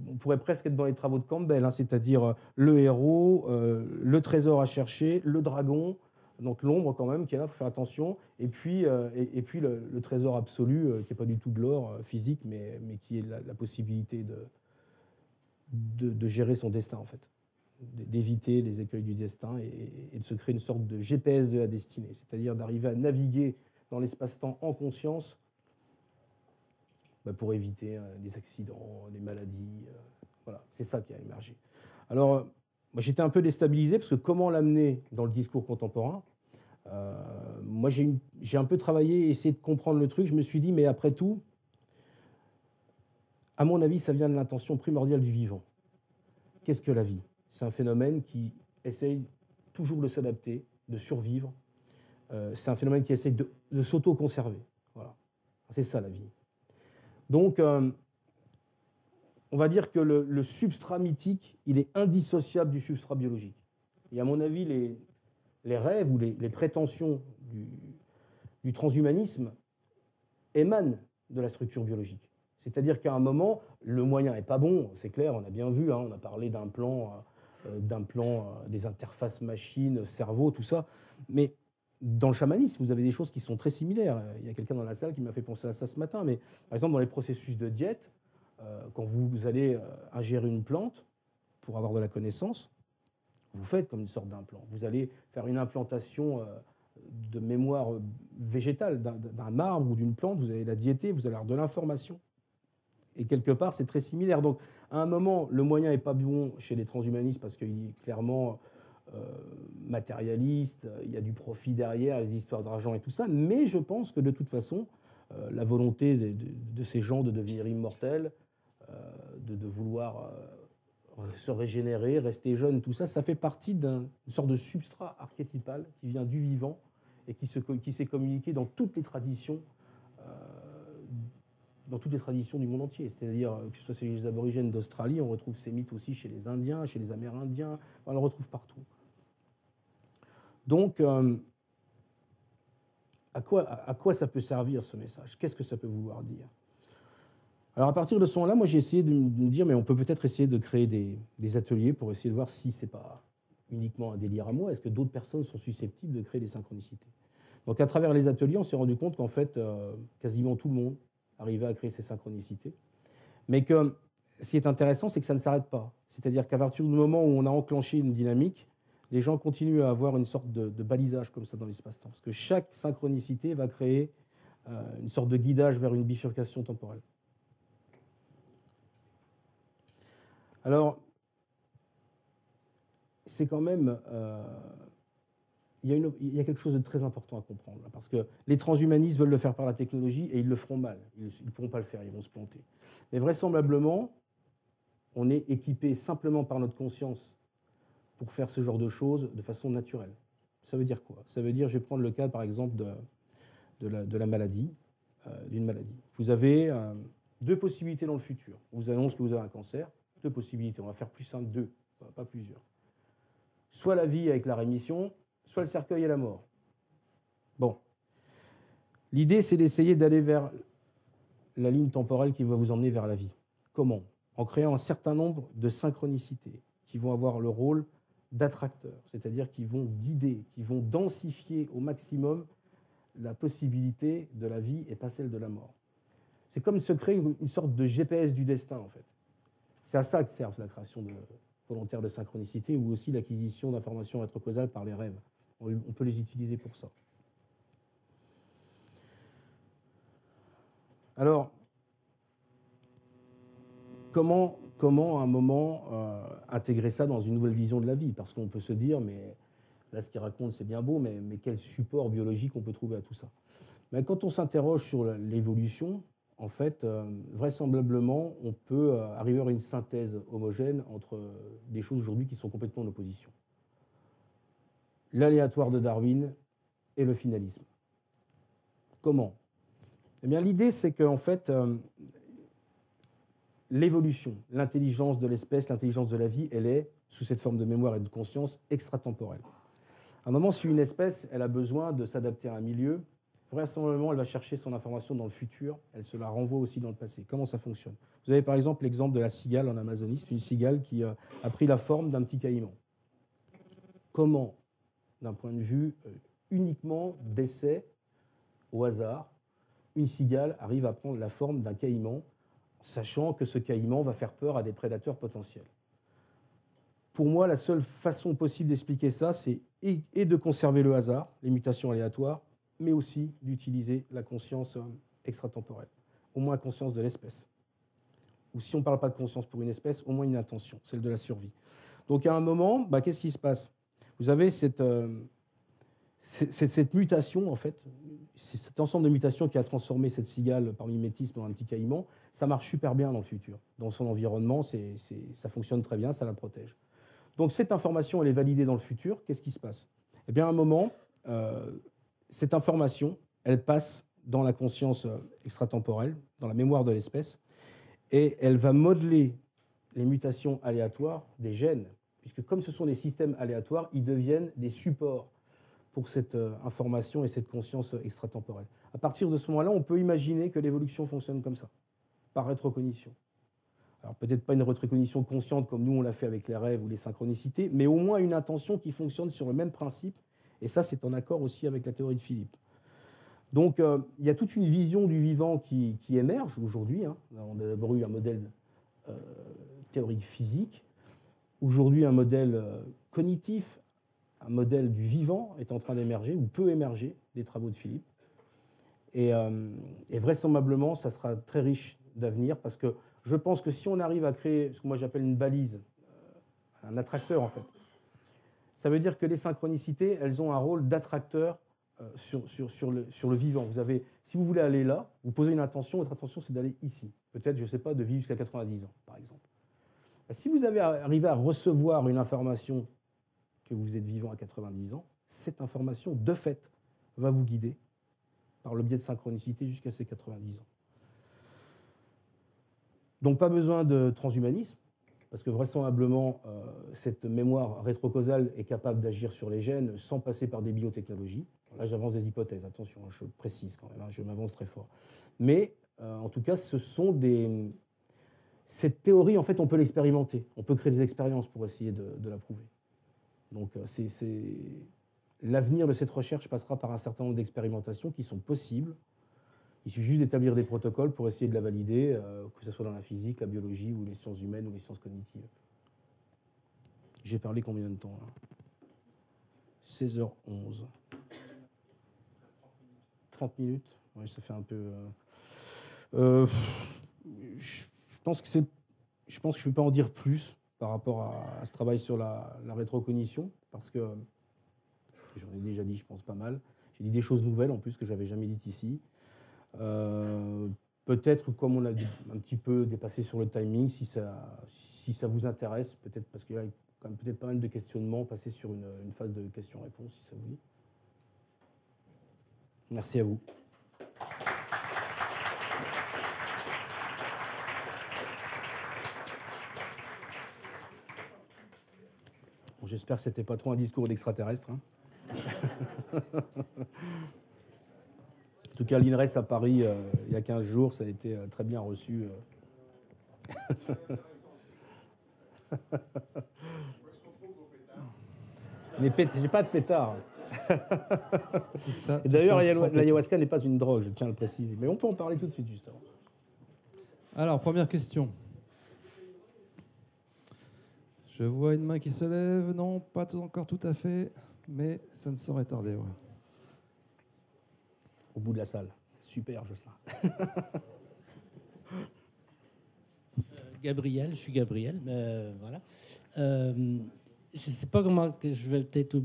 On pourrait presque être dans les travaux de Campbell, hein, c'est-à-dire le héros, le trésor à chercher, le dragon, donc l'ombre quand même qui est là, il faut faire attention, et puis le trésor absolu, qui n'est pas du tout de l'or physique, mais qui est la possibilité de gérer son destin, en fait, d'éviter les écueils du destin et de se créer une sorte de GPS de la destinée, c'est-à-dire d'arriver à naviguer dans l'espace-temps en conscience, pour éviter les accidents, les maladies. Voilà, c'est ça qui a émergé. Alors, moi, j'étais un peu déstabilisé, parce que comment l'amener dans le discours contemporain? Moi, j'ai un peu travaillé, essayé de comprendre le truc. Je me suis dit, mais après tout, à mon avis, ça vient de l'intention primordiale du vivant. Qu'est-ce que la vie? C'est un phénomène qui essaye toujours de s'adapter, de survivre. C'est un phénomène qui essaye de s'auto-conserver. Voilà. C'est ça, la vie. Donc, on va dire que le substrat mythique, il est indissociable du substrat biologique. Et à mon avis, les rêves ou les prétentions du transhumanisme émanent de la structure biologique. C'est-à-dire qu'à un moment, le moyen n'est pas bon, c'est clair, on a bien vu, hein, on a parlé d'un plan des interfaces machines, cerveau, tout ça, mais dans le chamanisme, vous avez des choses qui sont très similaires. Il y a quelqu'un dans la salle qui m'a fait penser à ça ce matin, mais par exemple, dans les processus de diète, quand vous allez ingérer une plante pour avoir de la connaissance, vous faites comme une sorte d'implant. Vous allez faire une implantation de mémoire végétale d'un arbre ou d'une plante, vous allez la diéter, vous allez avoir de l'information. Et quelque part, c'est très similaire. Donc, à un moment, le moyen n'est pas bon chez les transhumanistes parce qu'il est clairement matérialiste, il y a du profit derrière, les histoires d'argent et tout ça, mais je pense que de toute façon, la volonté de ces gens de devenir immortels, de vouloir se régénérer, rester jeune, tout ça, ça fait partie d'une sorte de substrat archétypal qui vient du vivant et qui s'est communiqué dans toutes les traditions du monde entier. C'est-à-dire que ce soit chez les aborigènes d'Australie, on retrouve ces mythes aussi chez les Indiens, chez les Amérindiens, on le retrouve partout. Donc, à quoi ça peut servir ce message? Qu'est-ce que ça peut vouloir dire? Alors à partir de ce moment-là, moi j'ai essayé de me dire, mais on peut peut-être essayer de créer des ateliers pour essayer de voir si ce n'est pas uniquement un délire à moi, est-ce que d'autres personnes sont susceptibles de créer des synchronicités. Donc à travers les ateliers, on s'est rendu compte qu'en fait, quasiment tout le monde arrivait à créer ces synchronicités. Mais que ce qui est intéressant, c'est que ça ne s'arrête pas. C'est-à-dire qu'à partir du moment où on a enclenché une dynamique, les gens continuent à avoir une sorte de balisage comme ça dans l'espace-temps. Parce que chaque synchronicité va créer une sorte de guidage vers une bifurcation temporelle. Alors, c'est quand même... il y a quelque chose de très important à comprendre, là, parce que les transhumanistes veulent le faire par la technologie et ils le feront mal. Ils ne pourront pas le faire, ils vont se planter. Mais vraisemblablement, on est équipé simplement par notre conscience pour faire ce genre de choses de façon naturelle. Ça veut dire quoi? Ça veut dire, je vais prendre le cas par exemple de la maladie, d'une maladie. Vous avez deux possibilités dans le futur. On vous annonce que vous avez un cancer, deux possibilités. On va faire plus simple, deux, pas plusieurs. Soit la vie avec la rémission, soit le cercueil et la mort. Bon. L'idée, c'est d'essayer d'aller vers la ligne temporelle qui va vous emmener vers la vie. Comment? En créant un certain nombre de synchronicités qui vont avoir le rôle d'attracteurs, c'est-à-dire qui vont guider, qui vont densifier au maximum la possibilité de la vie et pas celle de la mort. C'est comme se créer une sorte de GPS du destin, en fait. C'est à ça que sert la création volontaire de synchronicité ou aussi l'acquisition d'informations rétrocausales par les rêves. On peut les utiliser pour ça. Alors, comment à un moment intégrer ça dans une nouvelle vision de la vie? Parce qu'on peut se dire, mais là, ce qu'il raconte, c'est bien beau, mais quel support biologique on peut trouver à tout ça? Mais quand on s'interroge sur l'évolution, en fait, vraisemblablement, on peut arriver à une synthèse homogène entre des choses aujourd'hui qui sont complètement en opposition. L'aléatoire de Darwin et le finalisme. Comment? Eh bien, l'idée, c'est qu'en fait, l'évolution, l'intelligence de l'espèce, l'intelligence de la vie, elle est, sous cette forme de mémoire et de conscience, extratemporelle. À un moment, si une espèce elle a besoin de s'adapter à un milieu, vraisemblablement, elle va chercher son information dans le futur, elle se la renvoie aussi dans le passé. Comment ça fonctionne? Vous avez par exemple l'exemple de la cigale en Amazonie, c'est une cigale qui a pris la forme d'un petit caïman. Comment, d'un point de vue uniquement d'essai, au hasard, une cigale arrive à prendre la forme d'un caïman, sachant que ce caïman va faire peur à des prédateurs potentiels? Pour moi, la seule façon possible d'expliquer ça, c'est et de conserver le hasard, les mutations aléatoires, mais aussi d'utiliser la conscience extratemporelle, au moins la conscience de l'espèce. Ou si on ne parle pas de conscience pour une espèce, au moins une intention, celle de la survie. Donc à un moment, qu'est-ce qui se passe? Vous avez cette mutation, en fait, cet ensemble de mutations qui a transformé cette cigale par mimétisme en un petit caïman, ça marche super bien dans le futur. Dans son environnement, ça fonctionne très bien, ça la protège. Donc cette information, elle est validée dans le futur. Qu'est-ce qui se passe? Eh bien, à un moment, cette information, elle passe dans la conscience extratemporelle, dans la mémoire de l'espèce, et elle va modeler les mutations aléatoires des gènes, puisque comme ce sont des systèmes aléatoires, ils deviennent des supports pour cette information et cette conscience extratemporelle. À partir de ce moment-là, on peut imaginer que l'évolution fonctionne comme ça, par rétrocognition. Alors peut-être pas une rétrocognition consciente comme nous on l'a fait avec les rêves ou les synchronicités, mais au moins une intention qui fonctionne sur le même principe, et ça c'est en accord aussi avec la théorie de Philippe. Donc il y a toute une vision du vivant qui émerge aujourd'hui. On a d'abord eu un modèle théorique physique, aujourd'hui un modèle cognitif, un modèle du vivant est en train d'émerger, ou peut émerger, des travaux de Philippe. Et vraisemblablement, ça sera très riche d'avenir, parce que je pense que si on arrive à créer ce que moi j'appelle une balise, un attracteur en fait, ça veut dire que les synchronicités, elles ont un rôle d'attracteur sur le vivant. Si vous voulez aller là, vous posez une intention, votre intention c'est d'aller ici. Peut-être, je ne sais pas, de vivre jusqu'à 90 ans, par exemple. Si vous arrivez à recevoir une information que vous êtes vivant à 90 ans, cette information, de fait, va vous guider par le biais de synchronicité jusqu'à ces 90 ans. Donc pas besoin de transhumanisme, parce que vraisemblablement, cette mémoire rétrocausale est capable d'agir sur les gènes sans passer par des biotechnologies. Là, j'avance des hypothèses, attention, je précise quand même, je m'avance très fort. Mais En tout cas, cette théorie, en fait, on peut l'expérimenter. On peut créer des expériences pour essayer de la prouver. Donc, l'avenir de cette recherche passera par un certain nombre d'expérimentations qui sont possibles. Il suffit juste d'établir des protocoles pour essayer de la valider, que ce soit dans la physique, la biologie, ou les sciences humaines, ou les sciences cognitives. J'ai parlé combien de temps, là ? 16h11. 30 minutes. Oui, ça fait un peu... je pense que je ne vais pas en dire plus par rapport à ce travail sur la rétrocognition, parce que j'en ai déjà dit, je pense, pas mal. J'ai dit des choses nouvelles, en plus, que je n'avais jamais dites ici. Peut-être, comme on a un petit peu dépassé sur le timing, si ça vous intéresse, peut-être parce qu'il y a quand même peut-être pas mal de questionnements, passer sur une phase de questions-réponses, si ça vous dit. Merci à vous. Bon, j'espère que ce n'était pas trop un discours d'extraterrestre. Hein. En tout cas, l'INRES à Paris, il y a 15 jours, ça a été très bien reçu. J'ai pas de pétard. D'ailleurs, l'ayahuasca n'est pas une drogue, je tiens à le préciser. Mais on peut en parler tout de suite, justement.
Alors, première question. Je vois une main qui se lève. Non, pas encore tout à fait, mais ça ne saurait tarder. Ouais.
Au bout de la salle. Super, Jocelyn.
Gabriel, je suis Gabriel. Voilà. Je ne sais pas comment que je vais peut-être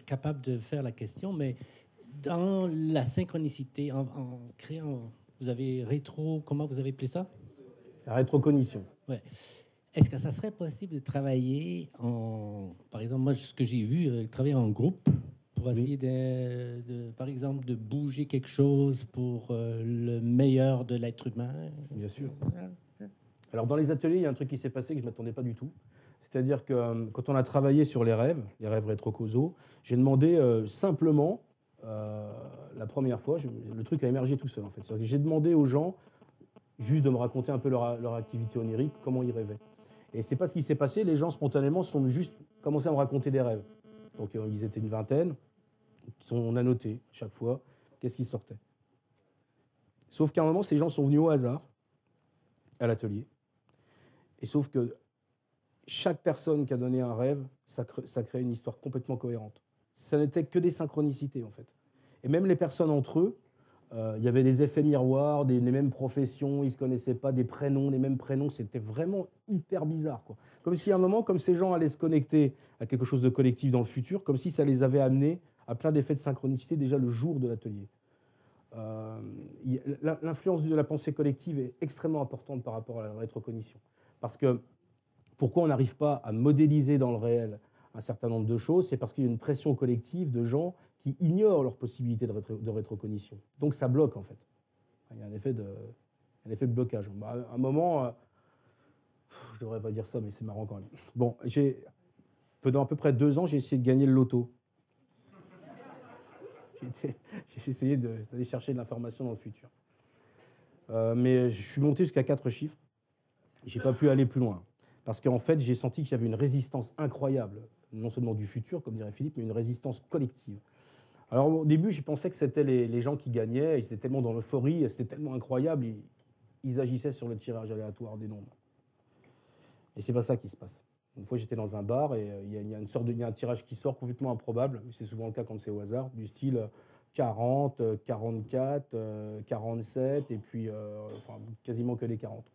capable de faire la question, mais dans la synchronicité, en créant, vous avez comment vous avez appelé ça?
La rétrocognition.
Ouais. Est-ce que ça serait possible de travailler par exemple, moi, ce que j'ai vu, travailler en groupe pour essayer par exemple, de bouger quelque chose pour le meilleur de l'être humain?
Bien sûr. Alors, dans les ateliers, il y a un truc qui s'est passé que je ne m'attendais pas du tout. C'est-à-dire que quand on a travaillé sur les rêves rétrocausaux, j'ai demandé simplement, la première fois, le truc a émergé tout seul, en fait. C'est-à-dire que j'ai demandé aux gens juste de me raconter un peu leur activité onirique, comment ils rêvaient. Et c'est pas ce qui s'est passé. Les gens, spontanément, sont juste commencé à me raconter des rêves. Donc, ils étaient une vingtaine. On a noté, chaque fois, qu'est-ce qui sortait. Sauf qu'à un moment, ces gens sont venus au hasard, à l'atelier. Et sauf que chaque personne qui a donné un rêve, ça crée une histoire complètement cohérente. Ça n'était que des synchronicités, en fait. Et même les personnes entre eux, il y avait des effets miroirs, les mêmes professions, ils ne se connaissaient pas, des prénoms, les mêmes prénoms, c'était vraiment hyper bizarre, quoi. Comme si à un moment, comme ces gens allaient se connecter à quelque chose de collectif dans le futur, comme si ça les avait amenés à plein d'effets de synchronicité déjà le jour de l'atelier. L'influence de la pensée collective est extrêmement importante par rapport à la rétrocognition. Parce que pourquoi on n'arrive pas à modéliser dans le réel un certain nombre de choses, c'est parce qu'il y a une pression collective de gens qui ignorent leur possibilité de rétrocognition. Donc ça bloque, en fait. Il y a un effet de blocage. À un moment, je ne devrais pas dire ça, mais c'est marrant quand même. Bon, pendant à peu près 2 ans, j'ai essayé de gagner le loto. J'ai essayé d'aller chercher de l'information dans le futur. Mais je suis monté jusqu'à 4 chiffres. Je n'ai pas pu aller plus loin. Parce qu'en fait, j'ai senti qu'il y avait une résistance incroyable, non seulement du futur, comme dirait Philippe, mais une résistance collective. Alors au début, je pensais que c'était les gens qui gagnaient, ils étaient tellement dans l'euphorie, c'était tellement incroyable, ils agissaient sur le tirage aléatoire des nombres. Et c'est pas ça qui se passe. Une fois, j'étais dans un bar et il y a un tirage qui sort complètement improbable, mais c'est souvent le cas quand c'est au hasard, du style 40, 44, 47, et puis quasiment que des 40.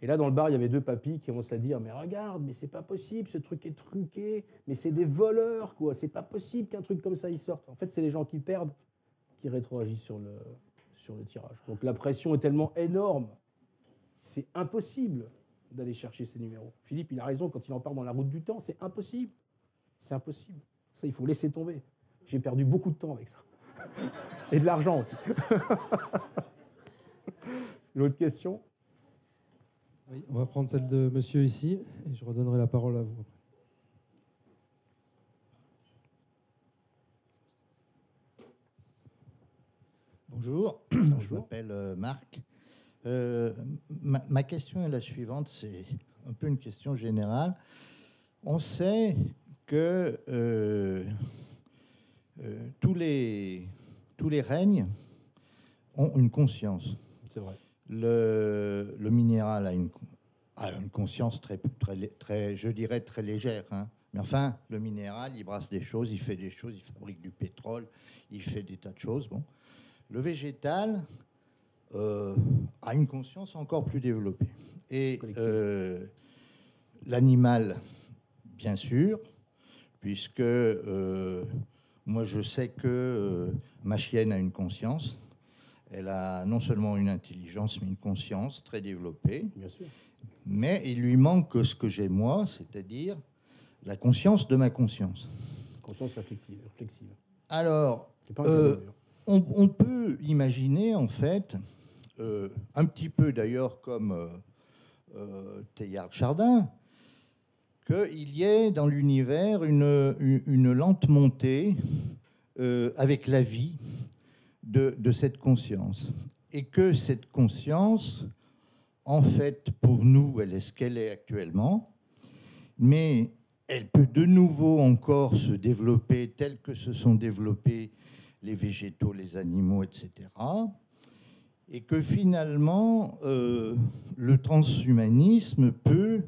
Et là, dans le bar, il y avait 2 papis qui commencent à dire « Mais regarde, mais c'est pas possible, ce truc est truqué, mais c'est des voleurs, quoi. C'est pas possible qu'un truc comme ça, il sorte. » En fait, c'est les gens qui perdent qui rétroagissent sur le tirage. Donc la pression est tellement énorme, c'est impossible d'aller chercher ces numéros. Philippe, il a raison quand il en parle dans La Route du Temps, c'est impossible. C'est impossible. Ça, il faut laisser tomber. J'ai perdu beaucoup de temps avec ça. Et de l'argent aussi. Une autre question ?
Oui, on va prendre celle de monsieur ici, et je redonnerai la parole à vous.
Bonjour, je m'appelle Marc. Ma question est la suivante, c'est un peu une question générale. On sait que tous les règnes ont une conscience.
C'est vrai.
Le minéral a une conscience très, je dirais, très légère. Hein. Mais enfin, le minéral, il brasse des choses, il fait des choses, il fabrique du pétrole, il fait des tas de choses. Bon. Le végétal a une conscience encore plus développée. Et l'animal, bien sûr, puisque moi je sais que ma chienne a une conscience. Elle a non seulement une intelligence, mais une conscience très développée.
Bien sûr.
Mais il lui manque ce que j'ai moi, c'est-à-dire la conscience de ma conscience.
Conscience réflexive.
Alors, on peut imaginer, en fait, un petit peu d'ailleurs comme Teilhard Chardin, qu'il y ait dans l'univers une lente montée avec la vie de cette conscience. Et que cette conscience, en fait, pour nous, elle est ce qu'elle est actuellement, mais elle peut de nouveau encore se développer tel que se sont développés les végétaux, les animaux, etc. Et que finalement, le transhumanisme peut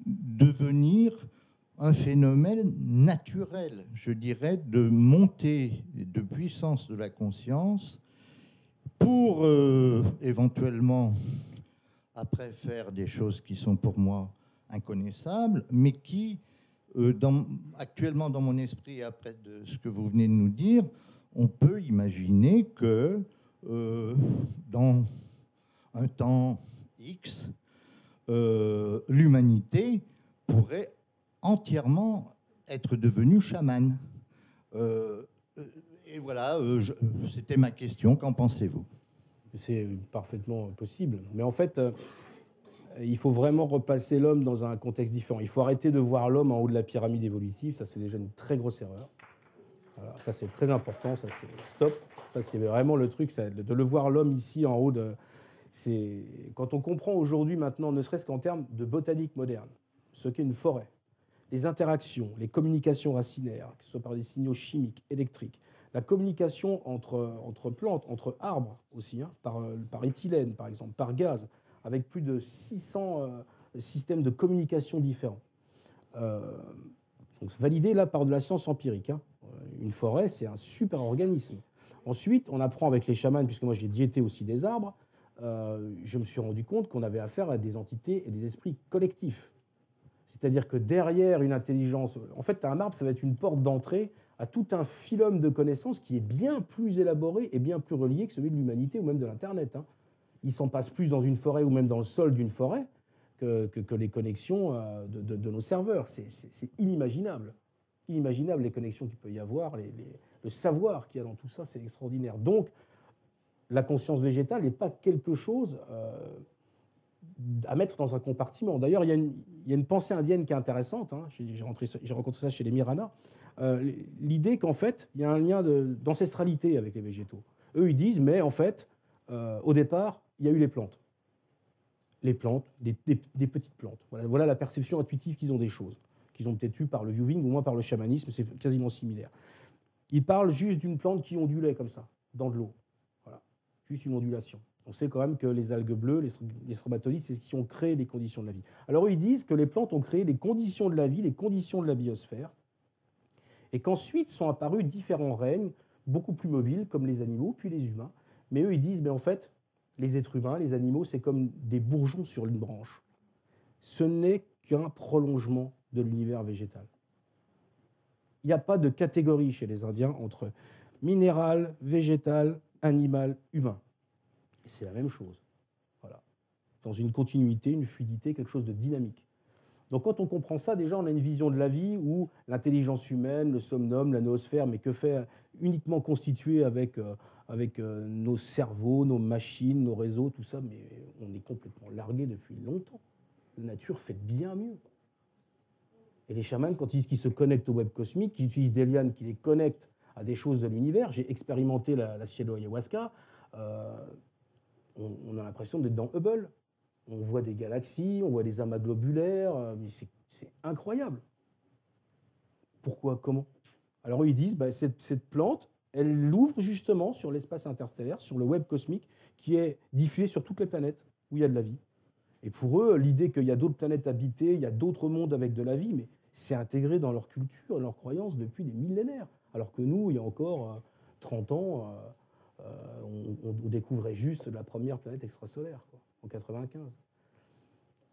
devenir un phénomène naturel, je dirais, de montée de puissance de la conscience pour éventuellement, après, faire des choses qui sont pour moi inconnaissables, mais qui, actuellement dans mon esprit, après de ce que vous venez de nous dire, on peut imaginer que dans un temps X, l'humanité pourrait entièrement être devenue chamane. Et voilà, c'était ma question. Qu'en pensez-vous ?
C'est parfaitement possible. Mais en fait, il faut vraiment replacer l'homme dans un contexte différent. Il faut arrêter de voir l'homme en haut de la pyramide évolutive. Ça, c'est déjà une très grosse erreur. Voilà, ça, c'est très important. Ça, c'est stop. Ça, c'est vraiment le truc, ça, de le voir l'homme ici en haut de... Quand on comprend aujourd'hui, maintenant, ne serait-ce qu'en termes de botanique moderne, ce qu'est une forêt, les interactions, les communications racinaires, que ce soit par des signaux chimiques, électriques, la communication entre plantes, entre arbres aussi, hein, par éthylène, par exemple, par gaz, avec plus de 600 systèmes de communication différents. Donc, validé là par de la science empirique. Hein. Une forêt, c'est un super organisme. Ensuite, on apprend avec les chamans, puisque moi j'ai diété aussi des arbres, je me suis rendu compte qu'on avait affaire à des entités et des esprits collectifs. C'est-à-dire que derrière une intelligence... En fait, un arbre, ça va être une porte d'entrée à tout un phylum de connaissances qui est bien plus élaboré et bien plus relié que celui de l'humanité ou même de l'Internet. Hein. Il s'en passe plus dans une forêt ou même dans le sol d'une forêt que les connexions de nos serveurs. C'est inimaginable. Inimaginable les connexions qu'il peut y avoir, le savoir qu'il y a dans tout ça, c'est extraordinaire. Donc, la conscience végétale n'est pas quelque chose à mettre dans un compartiment. D'ailleurs, il y a une pensée indienne qui est intéressante. Hein. J'ai rencontré ça chez les Mirana. L'idée qu'en fait, il y a un lien d'ancestralité avec les végétaux. Eux, ils disent, mais en fait, au départ, il y a eu les plantes. Les plantes, des petites plantes. Voilà la perception intuitive qu'ils ont des choses, qu'ils ont peut-être eu par le viewing, ou moins par le chamanisme, c'est quasiment similaire. Ils parlent juste d'une plante qui ondulait comme ça, dans de l'eau. Voilà, juste une ondulation. On sait quand même que les algues bleues, les stromatolites, c'est ce qui ont créé les conditions de la vie. Alors eux, ils disent que les plantes ont créé les conditions de la vie, les conditions de la biosphère, et qu'ensuite sont apparus différents règnes, beaucoup plus mobiles, comme les animaux, puis les humains. Mais eux, ils disent, mais en fait, les êtres humains, les animaux, c'est comme des bourgeons sur une branche. Ce n'est qu'un prolongement de l'univers végétal. Il n'y a pas de catégorie chez les Indiens entre minéral, végétal, animal, humain. Et c'est la même chose. Voilà. Dans une continuité, une fluidité, quelque chose de dynamique. Donc quand on comprend ça, déjà, on a une vision de la vie où l'intelligence humaine, le somnum, la noosphère, mais que fait uniquement constituée avec nos cerveaux, nos machines, nos réseaux, tout ça, mais on est complètement largué depuis longtemps. La nature fait bien mieux. Et les chamans, quand ils disent qu'ils se connectent au web cosmique, qu'ils utilisent des lianes qui les connectent à des choses de l'univers, j'ai expérimenté la cielo-ayahuasca, on a l'impression d'être dans Hubble. On voit des galaxies, on voit des amas globulaires, mais c'est incroyable. Pourquoi? Comment? Alors eux, ils disent, cette plante, elle l'ouvre justement sur l'espace interstellaire, sur le web cosmique, qui est diffusé sur toutes les planètes où il y a de la vie. Et pour eux, l'idée qu'il y a d'autres planètes habitées, il y a d'autres mondes avec de la vie, mais c'est intégré dans leur culture et leurs croyances depuis des millénaires. Alors que nous, il y a encore 30 ans, on découvrait juste la première planète extrasolaire, quoi, en 95.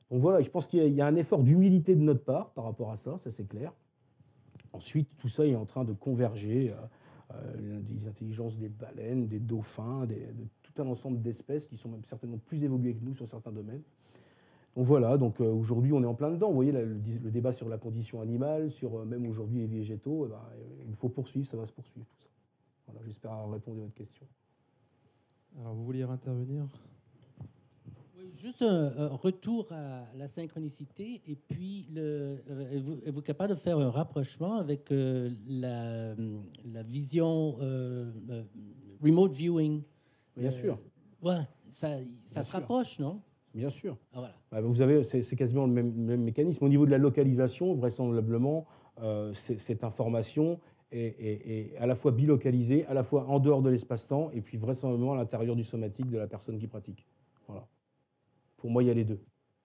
Donc voilà, je pense qu'il y a un effort d'humilité de notre part par rapport à ça c'est clair. Ensuite, tout ça est en train de converger, des intelligences des baleines, des dauphins, de tout un ensemble d'espèces qui sont même certainement plus évoluées que nous sur certains domaines. Donc voilà, aujourd'hui on est en plein dedans. Vous voyez le débat sur la condition animale, sur même aujourd'hui les végétaux, il faut poursuivre, ça va se poursuivre tout ça. Voilà, j'espère avoir répondu à votre question.
Alors vous vouliez intervenir?
Oui, juste un retour à la synchronicité et puis êtes-vous capable de faire un rapprochement avec la vision remote viewing?
Bien sûr.
Ouais, ça se rapproche, non?
Bien sûr.
Ah, voilà.
Vous avez, c'est quasiment le même mécanisme. Au niveau de la localisation, vraisemblablement, cette information est à la fois bilocalisée, à la fois en dehors de l'espace-temps, et puis vraisemblablement à l'intérieur du somatique de la personne qui pratique. Voilà. Pour moi, il y a les deux.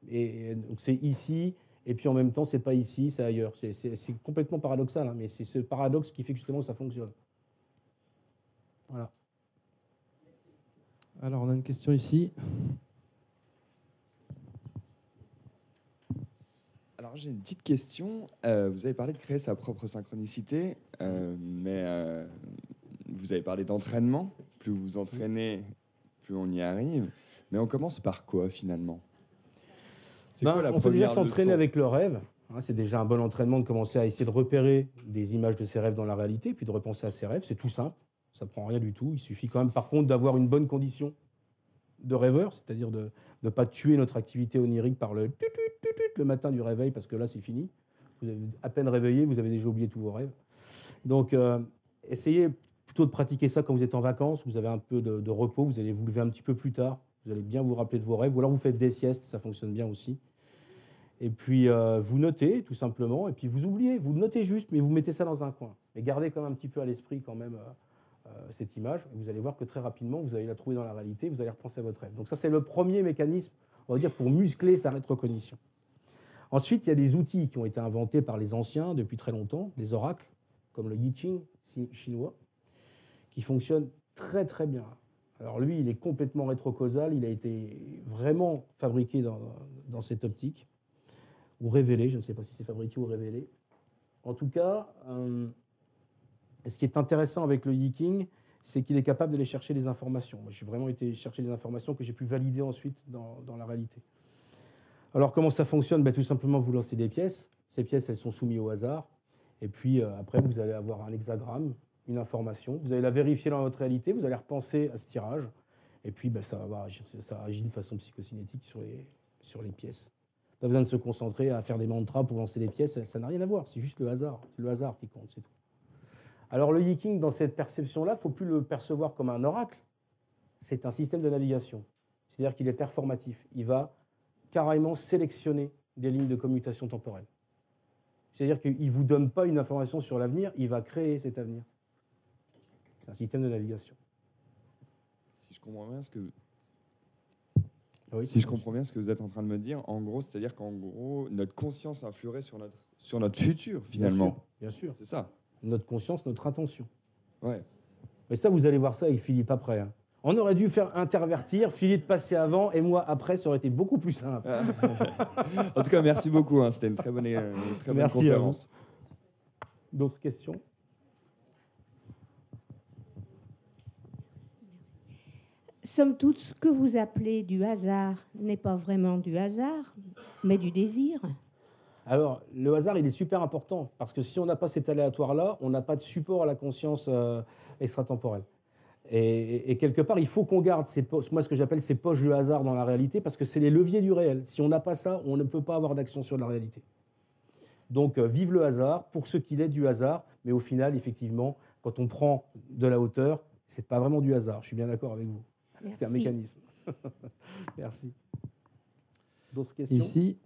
Et donc c'est ici, et puis en même temps, c'est pas ici, c'est ailleurs. C'est complètement paradoxal, hein, mais c'est ce paradoxe qui fait que justement ça fonctionne. Voilà.
Alors, on a une question ici.
Alors j'ai une petite question. Vous avez parlé de créer sa propre synchronicité, mais vous avez parlé d'entraînement. Plus vous vous entraînez, plus on y arrive. Mais on commence par quoi finalement? C'est quoi la
on peut
première
déjà s'entraîner
leçon?
avec le rêve. Hein, c'est déjà un bon entraînement de commencer à essayer de repérer des images de ses rêves dans la réalité, puis de repenser à ses rêves. C'est tout simple. Ça ne prend rien du tout. Il suffit quand même par contre d'avoir une bonne condition de rêveur, c'est-à-dire de ne pas tuer notre activité onirique par le matin du réveil, parce que là, c'est fini. Vous avez à peine réveillé, vous avez déjà oublié tous vos rêves. Donc, essayez plutôt de pratiquer ça quand vous êtes en vacances, vous avez un peu de repos, vous allez vous lever un petit peu plus tard, vous allez bien vous rappeler de vos rêves, ou alors vous faites des siestes, ça fonctionne bien aussi. Et puis, vous notez, tout simplement, et puis vous oubliez, vous notez juste, mais vous mettez ça dans un coin. Mais gardez quand même un petit peu à l'esprit quand même cette image, et vous allez voir que très rapidement, vous allez la trouver dans la réalité, vous allez repenser à votre rêve. Donc ça, c'est le premier mécanisme, on va dire, pour muscler sa rétrocognition. Ensuite, il y a des outils qui ont été inventés par les anciens depuis très longtemps, les oracles, comme le I Ching chinois, qui fonctionnent très très bien. Alors lui, il est complètement rétrocausal, il a été vraiment fabriqué dans cette optique, ou révélé, je ne sais pas si c'est fabriqué ou révélé. En tout cas, ce qui est intéressant avec le I Ching, c'est qu'il est capable d'aller chercher des informations. Moi, j'ai vraiment été chercher des informations que j'ai pu valider ensuite dans la réalité. Alors, comment ça fonctionne? Tout simplement, vous lancez des pièces. Ces pièces, elles sont soumises au hasard. Et puis, après, vous allez avoir un hexagramme, une information. Vous allez la vérifier dans votre réalité. Vous allez repenser à ce tirage. Et puis, ça agit de façon psychocinétique sur les pièces. Pas besoin de se concentrer à faire des mantras pour lancer des pièces. Ça n'a rien à voir. C'est juste le hasard. C'est le hasard qui compte, c'est tout. Alors, le I Ching, dans cette perception-là, il ne faut plus le percevoir comme un oracle. C'est un système de navigation. C'est-à-dire qu'il est performatif. Il va carrément sélectionner des lignes de commutation temporelle. C'est-à-dire qu'il ne vous donne pas une information sur l'avenir, il va créer cet avenir. C'est un système de navigation.
Si je comprends bien ce que
Oui,
si je comprends bien ce que vous êtes en train de me dire, en gros, c'est-à-dire qu'en gros, notre conscience influerait sur notre futur, finalement.
Bien sûr.
C'est ça.
Notre conscience, notre intention.
Ouais.
Mais ça, vous allez voir ça avec Philippe après. Hein. On aurait dû faire intervertir, Philippe passer avant et moi après, ça aurait été beaucoup plus simple.
En tout cas, merci beaucoup. Hein. C'était une très bonne conférence.
D'autres questions?
Somme toute, ce que vous appelez du hasard n'est pas vraiment du hasard, mais du désir. Alors, le hasard, il est super important, parce que si on n'a pas cet aléatoire-là, on n'a pas de support à la conscience extratemporelle. Et quelque part, il faut qu'on garde moi, ce que j'appelle ces poches de hasard dans la réalité, parce que c'est les leviers du réel. Si on n'a pas ça, on ne peut pas avoir d'action sur la réalité. Donc, vive le hasard, pour ce qu'il est du hasard, mais au final, effectivement, quand on prend de la hauteur, c'est pas vraiment du hasard. Je suis bien d'accord avec vous. Merci. C'est un mécanisme.
Merci. D'autres questions?
Ici.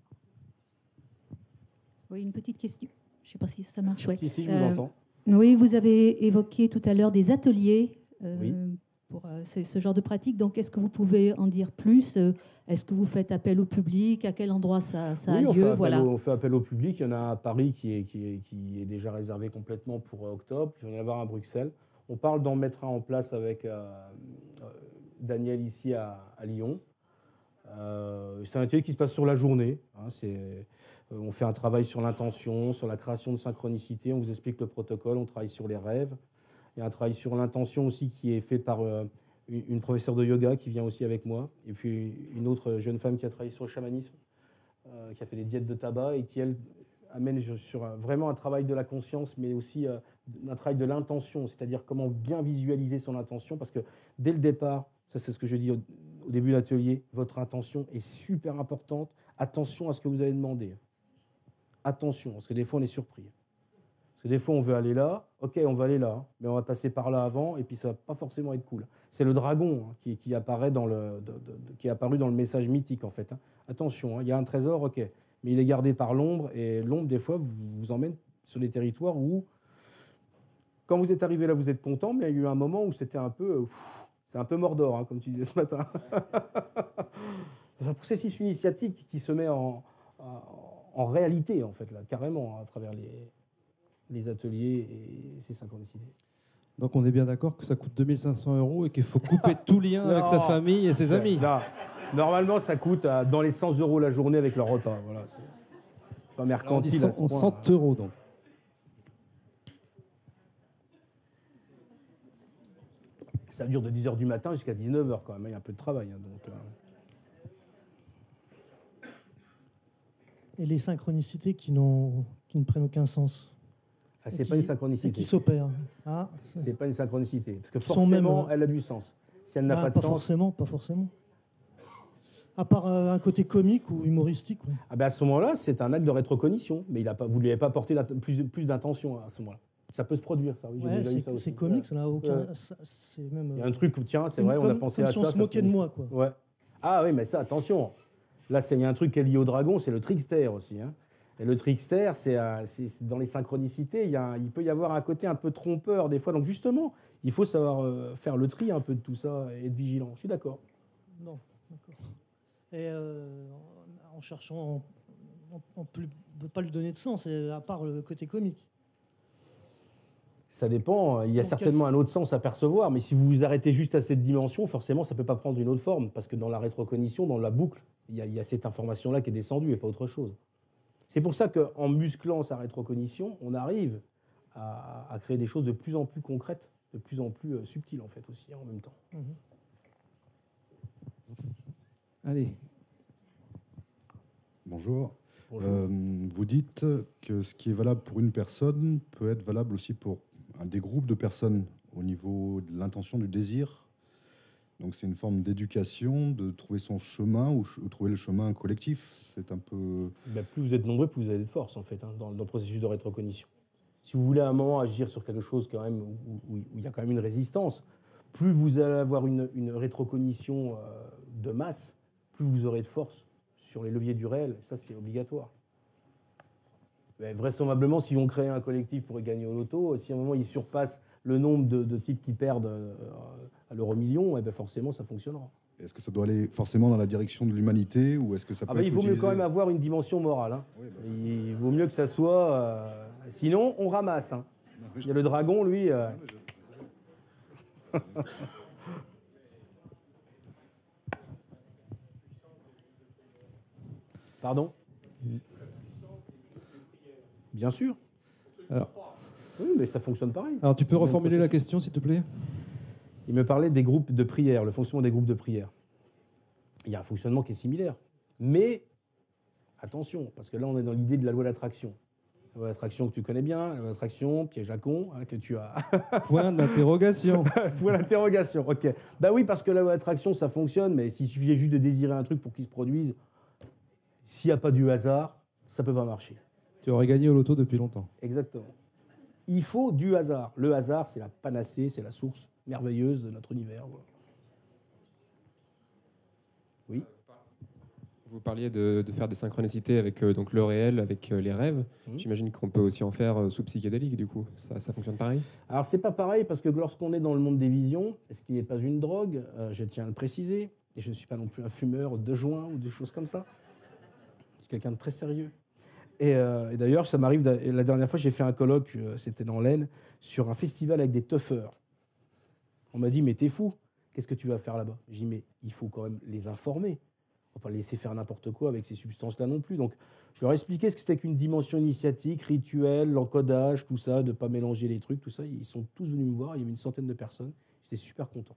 Oui, une petite question. Je ne sais pas si ça marche. Ouais.
Si, je vous entends.
Oui, vous avez évoqué tout à l'heure des ateliers
Oui.
pour ce genre de pratique. Donc, est-ce que vous pouvez en dire plus? Est-ce que vous faites appel au public? À quel endroit ça a lieu?
On fait appel au public. Il y en a un à Paris qui est déjà réservé complètement pour octobre. Il va y en avoir un à Bruxelles. On parle d'en mettre un en place avec Daniel ici à Lyon. C'est un atelier qui se passe sur la journée. Hein, on fait un travail sur l'intention, sur la création de synchronicité. On vous explique le protocole. On travaille sur les rêves. Il y a un travail sur l'intention aussi qui est fait par une professeure de yoga qui vient aussi avec moi. Et puis une autre jeune femme qui a travaillé sur le chamanisme, qui a fait des diètes de tabac et qui, elle, amène sur vraiment un travail de la conscience, mais aussi un travail de l'intention, c'est-à-dire comment bien visualiser son intention. Parce que dès le départ, ça c'est ce que je dis au début de l'atelier, votre intention est super importante. Attention à ce que vous allez demander. Attention, parce que des fois on est surpris. Parce que des fois, on veut aller là, ok, on va aller là, mais on va passer par là avant, et puis ça va pas forcément être cool. C'est le dragon qui apparaît qui est apparu dans le message mythique, en fait. Attention, il y a un trésor, ok, mais il est gardé par l'ombre, et l'ombre, des fois, vous emmène sur des territoires où, quand vous êtes arrivé là, vous êtes content, mais il y a eu un moment où c'était un peu... c'est un peu Mordor, comme tu disais ce matin. C'est un processus initiatique qui se met en réalité, en fait, là, carrément, à travers les ateliers et ces synchronicités.
Donc on est bien d'accord que ça coûte 2500 € et qu'il faut couper tout lien avec sa famille et ses amis.
Non. Normalement, ça coûte dans les 100 € la journée avec leur repas. Voilà, c'est pas mercantile à ce point.
100 € donc.
Ça dure de 10h du matin jusqu'à 19h quand même. Il y a un peu de travail. Donc,
Et les synchronicités qui ne prennent aucun sens.
C'est pas une synchronicité.
Et qui s'opèrent.
C'est pas une synchronicité. Parce que forcément, elle a du sens. Si elle n'a pas de sens...
Pas forcément. À part un côté comique ou humoristique. Oui.
À ce moment-là, c'est un acte de rétrocognition. Mais vous ne lui avez pas apporté plus d'intention à ce moment-là. Ça peut se produire, ça. Oui,
c'est comique, ça n'a aucun... C'est même,
il y a un truc, tiens, c'est vrai, on a pensé à ça.
Comme si on se moquait de moi, quoi.
Ouais. Ah oui, mais ça, attention. Là, il y a un truc qui est lié au dragon, c'est le trickster aussi. Et le trickster, c'est dans les synchronicités, il peut y avoir un côté un peu trompeur des fois. Donc justement, il faut savoir faire le tri un peu de tout ça et être vigilant. Je suis d'accord.
Non, d'accord. Et en cherchant, on ne peut pas lui donner de sens, à part le côté comique.
Ça dépend. Il y a certainement un autre sens à percevoir. Mais si vous vous arrêtez juste à cette dimension, forcément, ça ne peut pas prendre une autre forme. Parce que dans la rétrocognition, dans la boucle, il y a cette information-là qui est descendue et pas autre chose. C'est pour ça qu'en musclant sa rétrocognition, on arrive à créer des choses de plus en plus concrètes, de plus en plus subtiles, en fait, aussi, en même temps.
Allez.
Bonjour.
Bonjour.
Vous dites que ce qui est valable pour une personne peut être valable aussi pour des groupes de personnes au niveau de l'intention, du désir. Donc c'est une forme d'éducation, de trouver son chemin ou trouver le chemin collectif. C'est un peu...
Plus vous êtes nombreux, plus vous avez de force, en fait, dans le processus de rétrocognition. Si vous voulez à un moment agir sur quelque chose quand même, où il y a quand même une résistance, plus vous allez avoir une rétrocognition de masse, plus vous aurez de force sur les leviers du réel. Ça, c'est obligatoire. Mais vraisemblablement, si on crée un collectif pour gagner au loto, si à un moment ils surpassent le nombre de types qui perdent à l'euro-million, forcément, ça fonctionnera.
Est-ce que ça doit aller forcément dans la direction de l'humanité ou est-ce que ça peut être
il vaut
utilisé...
mieux quand même avoir une dimension morale.
Oui,
il vaut mieux que ça soit... sinon, on ramasse. Il y a le dragon, lui... Pardon ? Bien sûr.
Alors,
oui, mais ça fonctionne pareil.
Alors, tu peux reformuler la question, s'il te plaît ?
Il me parlait des groupes de prière, le fonctionnement des groupes de prière. Il y a un fonctionnement qui est similaire. Mais, attention, parce que là, on est dans l'idée de la loi d'attraction. La loi d'attraction que tu connais bien, la loi d'attraction, piège à con, que tu as...
Point d'interrogation.
Point d'interrogation, ok. Oui, parce que la loi d'attraction, ça fonctionne, mais s'il suffisait juste de désirer un truc pour qu'il se produise, s'il n'y a pas du hasard, ça ne peut pas marcher.
Tu aurais gagné au loto depuis longtemps.
Exactement. Il faut du hasard. Le hasard, c'est la panacée, c'est la source merveilleuse de notre univers. Voilà. Oui.
Vous parliez de faire des synchronicités avec donc le réel, avec les rêves. J'imagine qu'on peut aussi en faire sous psychédélique, du coup. Ça fonctionne pareil?
Alors, c'est pas pareil, parce que lorsqu'on est dans le monde des visions, ce qui n'est pas une drogue, je tiens à le préciser, et je ne suis pas non plus un fumeur de joint ou des choses comme ça. Je suis quelqu'un de très sérieux. Et d'ailleurs, ça m'arrive, la dernière fois, j'ai fait un colloque, c'était dans l'Aisne, sur un festival avec des tuffeurs. On m'a dit, mais t'es fou, qu'est-ce que tu vas faire là-bas? J'ai dit, mais il faut quand même les informer. On ne va pas laisser faire n'importe quoi avec ces substances-là non plus. Donc, je leur ai expliqué ce que c'était qu'une dimension initiatique, rituelle, l'encodage, tout ça, de ne pas mélanger les trucs, tout ça. Ils sont tous venus me voir, il y avait une centaine de personnes. J'étais super content.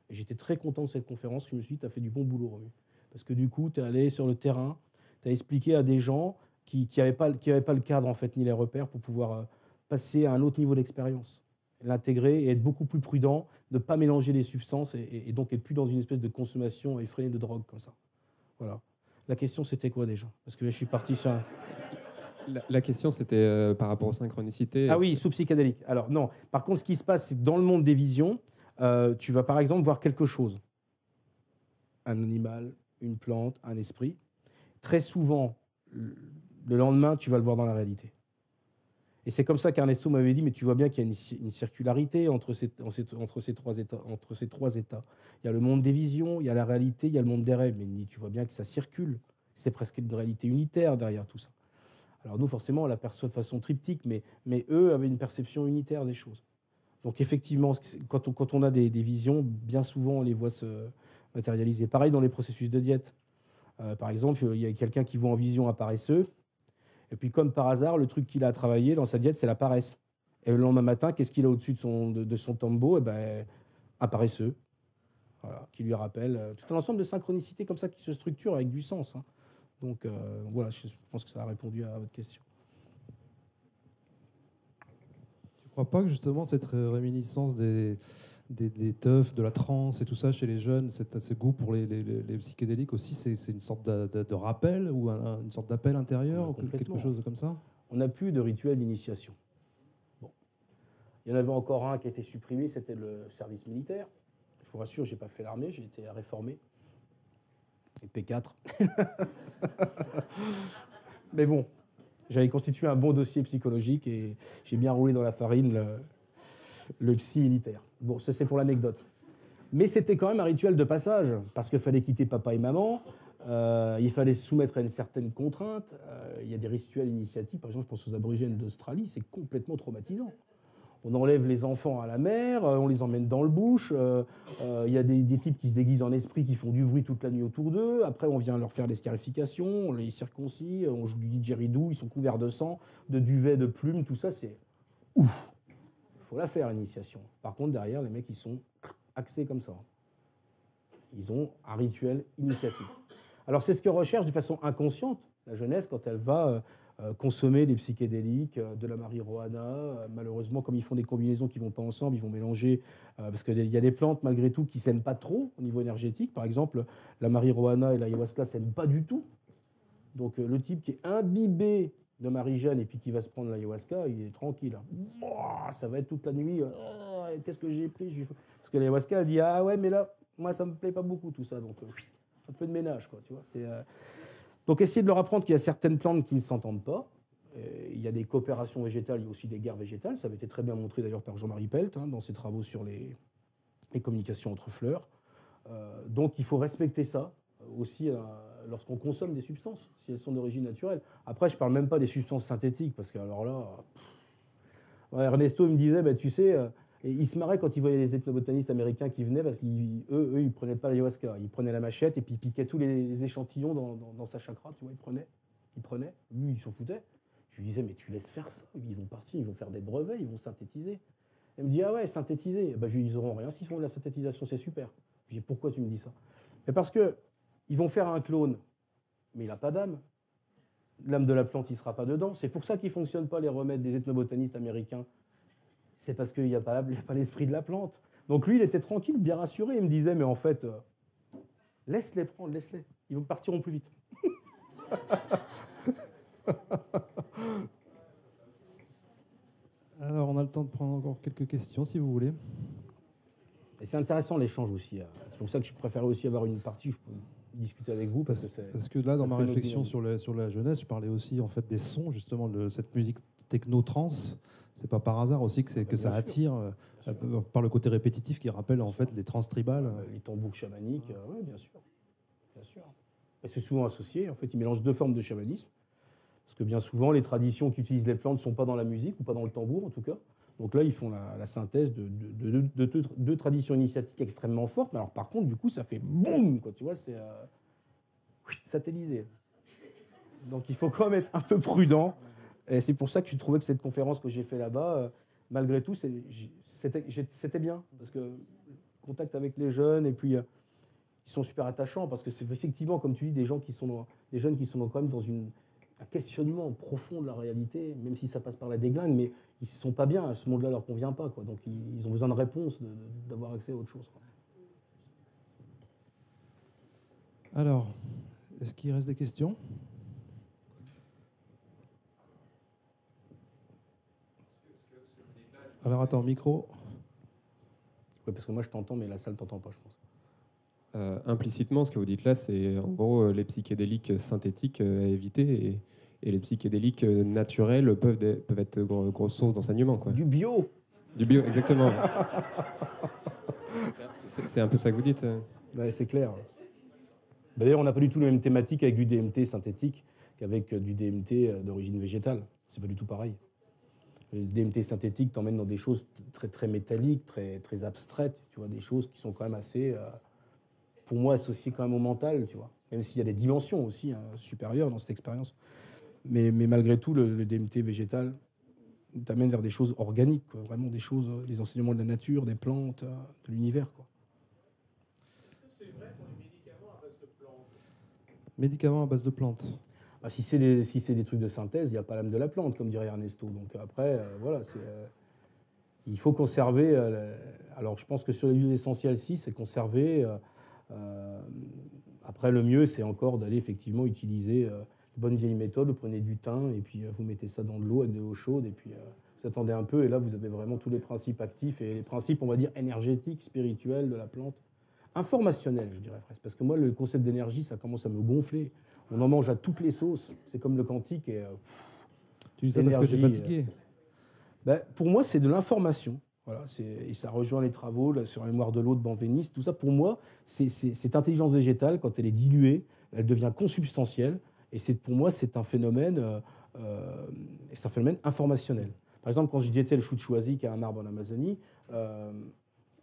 Et j'étais très content de cette conférence. Je me suis dit, tu as fait du bon boulot, Romu. Parce que du coup, tu es allé sur le terrain, tu as expliqué à des gens qui n'avaient pas le cadre, en fait, ni les repères pour pouvoir passer à un autre niveau d'expérience. L'intégrer et être beaucoup plus prudent, ne pas mélanger les substances et donc être plus dans une espèce de consommation effrénée de drogue comme ça. Voilà. La question, c'était quoi déjà? Parce que je suis parti sur un...
La question, c'était par rapport aux synchronicités.
Ah oui, sous psychédélique. Alors non, par contre, ce qui se passe, c'est que dans le monde des visions, tu vas par exemple voir quelque chose. Un animal, une plante, un esprit. Très souvent, le lendemain, tu vas le voir dans la réalité. Et c'est comme ça qu'Ernesto m'avait dit, mais tu vois bien qu'il y a une circularité entre ces trois états. Il y a le monde des visions, il y a la réalité, il y a le monde des rêves. Mais tu vois bien que ça circule. C'est presque une réalité unitaire derrière tout ça. Alors nous, forcément, on l'aperçoit de façon triptyque, mais eux avaient une perception unitaire des choses. Donc effectivement, quand on a des visions, bien souvent, on les voit se matérialiser. Pareil dans les processus de diète. Par exemple, il y a quelqu'un qui voit en vision un paresseux. Et puis, comme par hasard, le truc qu'il a travaillé dans sa diète, c'est la paresse. Et le lendemain matin, qu'est-ce qu'il a au-dessus de son tombeau? Eh ben, un paresseux. Voilà, qui lui rappelle tout un ensemble de synchronicités comme ça qui se structurent avec du sens. Hein. Donc, voilà, je pense que ça a répondu à votre question.
Tu ne crois pas que justement cette réminiscence des teufs, de la transe et tout ça chez les jeunes, ce goût pour les psychédéliques aussi, c'est une sorte de rappel ou une sorte d'appel intérieur ou quelque chose comme ça?
On n'a plus de rituel d'initiation. Bon. Il y en avait encore un qui a été supprimé, c'était le service militaire. Je vous rassure, je n'ai pas fait l'armée, j'ai été réformé. Et P4. Mais bon, j'avais constitué un bon dossier psychologique et j'ai bien roulé dans la farine le psy militaire. Bon, ça c'est pour l'anecdote. Mais c'était quand même un rituel de passage, parce qu'il fallait quitter papa et maman, il fallait se soumettre à une certaine contrainte. Il y a des rituels initiatiques, par exemple, je pense aux aborigènes d'Australie, c'est complètement traumatisant. On enlève les enfants à la mer, on les emmène dans le bush, il y a des types qui se déguisent en esprit, qui font du bruit toute la nuit autour d'eux, après on vient leur faire des scarifications, on les circoncis, on joue du didgeridoo, ils sont couverts de sang, de duvet, de plumes, tout ça c'est ouf. Il faut la faire l'initiation. Par contre derrière, les mecs ils sont axés comme ça. Ils ont un rituel initiatique. Alors c'est ce que recherche de façon inconsciente la jeunesse quand elle va consommer des psychédéliques, de la marijuana. Malheureusement, comme ils font des combinaisons qui ne vont pas ensemble, ils vont mélanger, parce qu'il y a des plantes malgré tout qui ne s'aiment pas trop au niveau énergétique. Par exemple, la marijuana et l'ayahuasca ne s'aiment pas du tout. Donc le type qui est imbibé de marigène et puis qui va se prendre l'ayahuasca, il est tranquille. Ça va être toute la nuit. Qu'est-ce que j'ai pris? Parce que l'ayahuasca, elle dit ah ouais, mais là, moi, ça ne me plaît pas beaucoup tout ça. Donc un peu de ménage, quoi. Tu vois, c'est... Donc, essayer de leur apprendre qu'il y a certaines plantes qui ne s'entendent pas. Il y a des coopérations végétales, il y a aussi des guerres végétales. Ça avait été très bien montré d'ailleurs par Jean-Marie Pelt dans ses travaux sur les communications entre fleurs. Donc, il faut respecter ça aussi lorsqu'on consomme des substances, si elles sont d'origine naturelle. Après, je ne parle même pas des substances synthétiques, parce que alors là... Ernesto me disait, bah, tu sais... Et il se marrait quand il voyait les ethnobotanistes américains qui venaient, parce qu'eux, ils ne prenaient pas l'ayahuasca. Ils prenaient la machette et puis ils piquaient tous les échantillons dans sa chakra, tu vois, ils prenaient. Lui, il s'en foutait. Je lui disais, mais tu laisses faire ça. Ils vont partir, ils vont faire des brevets, ils vont synthétiser. Il me dit, ah ouais, synthétiser. Ben, je lui dis, ils n'auront rien s'ils font de la synthétisation, c'est super. Je lui dis, pourquoi tu me dis ça? Mais parce qu'ils vont faire un clone, mais il n'a pas d'âme. L'âme de la plante, il ne sera pas dedans. C'est pour ça qu'ils ne fonctionnent pas, les remèdes des ethnobotanistes américains. C'est parce qu'il n'y a pas l'esprit de la plante. Donc lui, il était tranquille, bien rassuré. Il me disait, mais en fait, laisse-les prendre, laisse-les. Ils partiront plus vite.
Alors, on a le temps de prendre encore quelques questions, si vous voulez.
Et c'est intéressant, l'échange aussi. C'est pour ça que je préférais aussi avoir une partie où je peux discuter avec vous parce
que là, dans ma réflexion sur la jeunesse, je parlais aussi en fait des sons, justement, de cette musique techno-trance. C'est pas par hasard aussi que ça attire par le côté répétitif qui rappelle en fait les trans tribales.
Les tambours chamaniques, oui, bien sûr. Bien sûr. Et c'est souvent associé. En fait, ils mélangent deux formes de chamanisme. Parce que bien souvent, les traditions qui utilisent les plantes ne sont pas dans la musique ou pas dans le tambour, en tout cas. Donc là, ils font la synthèse de deux traditions initiatiques extrêmement fortes. Mais alors, par contre, du coup, ça fait boum, quoi. Tu vois, c'est satellisé. Donc il faut quand même être un peu prudent. Et c'est pour ça que je trouvais que cette conférence que j'ai fait là-bas, malgré tout, c'était bien. Parce que contact avec les jeunes, et puis ils sont super attachants. Parce que c'est effectivement, comme tu dis, des jeunes qui sont quand même dans un questionnement profond de la réalité, même si ça passe par la déglingue, mais ils ne sont pas bien, ce monde-là ne leur convient pas, quoi. Donc ils ont besoin de réponses, d'avoir accès à autre chose, quoi.
Alors, est-ce qu'il reste des questions ? Alors attends, micro.
Oui, parce que moi je t'entends, mais la salle ne t'entend pas, je pense.
Implicitement, ce que vous dites là, c'est en gros les psychédéliques synthétiques à éviter et les psychédéliques naturels peuvent être grosse source d'enseignement, quoi.
Du bio.
Du bio, exactement. C'est un peu ça que vous dites.
Ouais, c'est clair. D'ailleurs, on n'a pas du tout la même thématique avec du DMT synthétique qu'avec du DMT d'origine végétale. C'est pas du tout pareil. Le DMT synthétique t'emmène dans des choses très, très métalliques, très, très abstraites, tu vois, des choses qui sont quand même assez, pour moi, associées quand même au mental, tu vois. Même s'il y a des dimensions aussi supérieures dans cette expérience. Mais malgré tout, le DMT végétal t'amène vers des choses organiques, quoi. Vraiment des choses, les enseignements de la nature, des plantes, de l'univers, quoi.
C'est vrai pour les médicaments à base de plantes. Médicaments à base de plantes.
Bah, si c'est des trucs de synthèse, il n'y a pas l'âme de la plante, comme dirait Ernesto. Donc après, voilà, il faut conserver. Alors je pense que sur les huiles essentielles, si, c'est conserver. Après, le mieux, c'est encore d'aller effectivement utiliser les bonnes vieilles méthodes. Vous prenez du thym et puis vous mettez ça dans de l'eau avec de l'eau chaude et puis vous attendez un peu et là, vous avez vraiment tous les principes actifs et les principes, on va dire, énergétiques, spirituels de la plante. Informationnels, je dirais presque. Parce que moi, le concept d'énergie, ça commence à me gonfler. On en mange à toutes les sauces. C'est comme le quantique. Et,
tu dis ça parce que tu es fatigué
pour moi, c'est de l'information. Voilà, et ça rejoint les travaux là, sur la mémoire de l'eau de Benveniste. Tout ça, pour moi, cette intelligence végétale, quand elle est diluée, elle devient consubstantielle. Et pour moi, c'est un phénomène informationnel. Par exemple, quand je diétais le chou de choisi, qui est un arbre en Amazonie,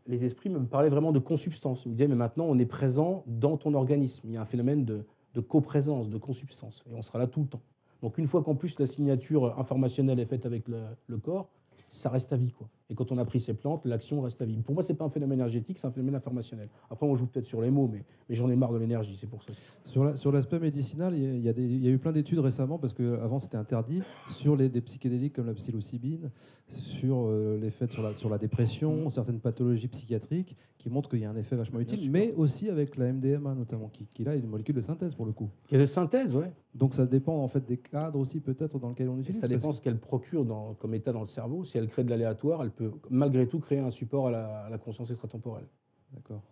les esprits me parlaient vraiment de consubstance. Ils me disaient, mais maintenant, on est présent dans ton organisme. Il y a un phénomène de coprésence, de consubstance. Et on sera là tout le temps. Donc une fois qu'en plus la signature informationnelle est faite avec le corps, ça reste à vie, quoi. Et quand on a pris ces plantes, l'action reste à vie. Pour moi, c'est pas un phénomène énergétique, c'est un phénomène informationnel. Après, on joue peut-être sur les mots, mais j'en ai marre de l'énergie, c'est pour ça.
Sur l'aspect médicinal, il y a eu plein d'études récemment, parce qu'avant c'était interdit, sur des psychédéliques comme la psilocybine, sur l'effet sur la dépression, certaines pathologies psychiatriques, qui montrent qu'il y a un effet vachement utile, mais aussi avec la MDMA notamment, qui là est une molécule de synthèse pour le coup.
Il y a de synthèse, ouais.
Donc ça dépend en fait des cadres aussi peut-être dans lesquels on utilise.
Et ça dépend ce qu'elle procure comme état dans le cerveau. Si elle crée de l'aléatoire, elle peut malgré tout créer un support à la conscience extratemporelle.
D'accord.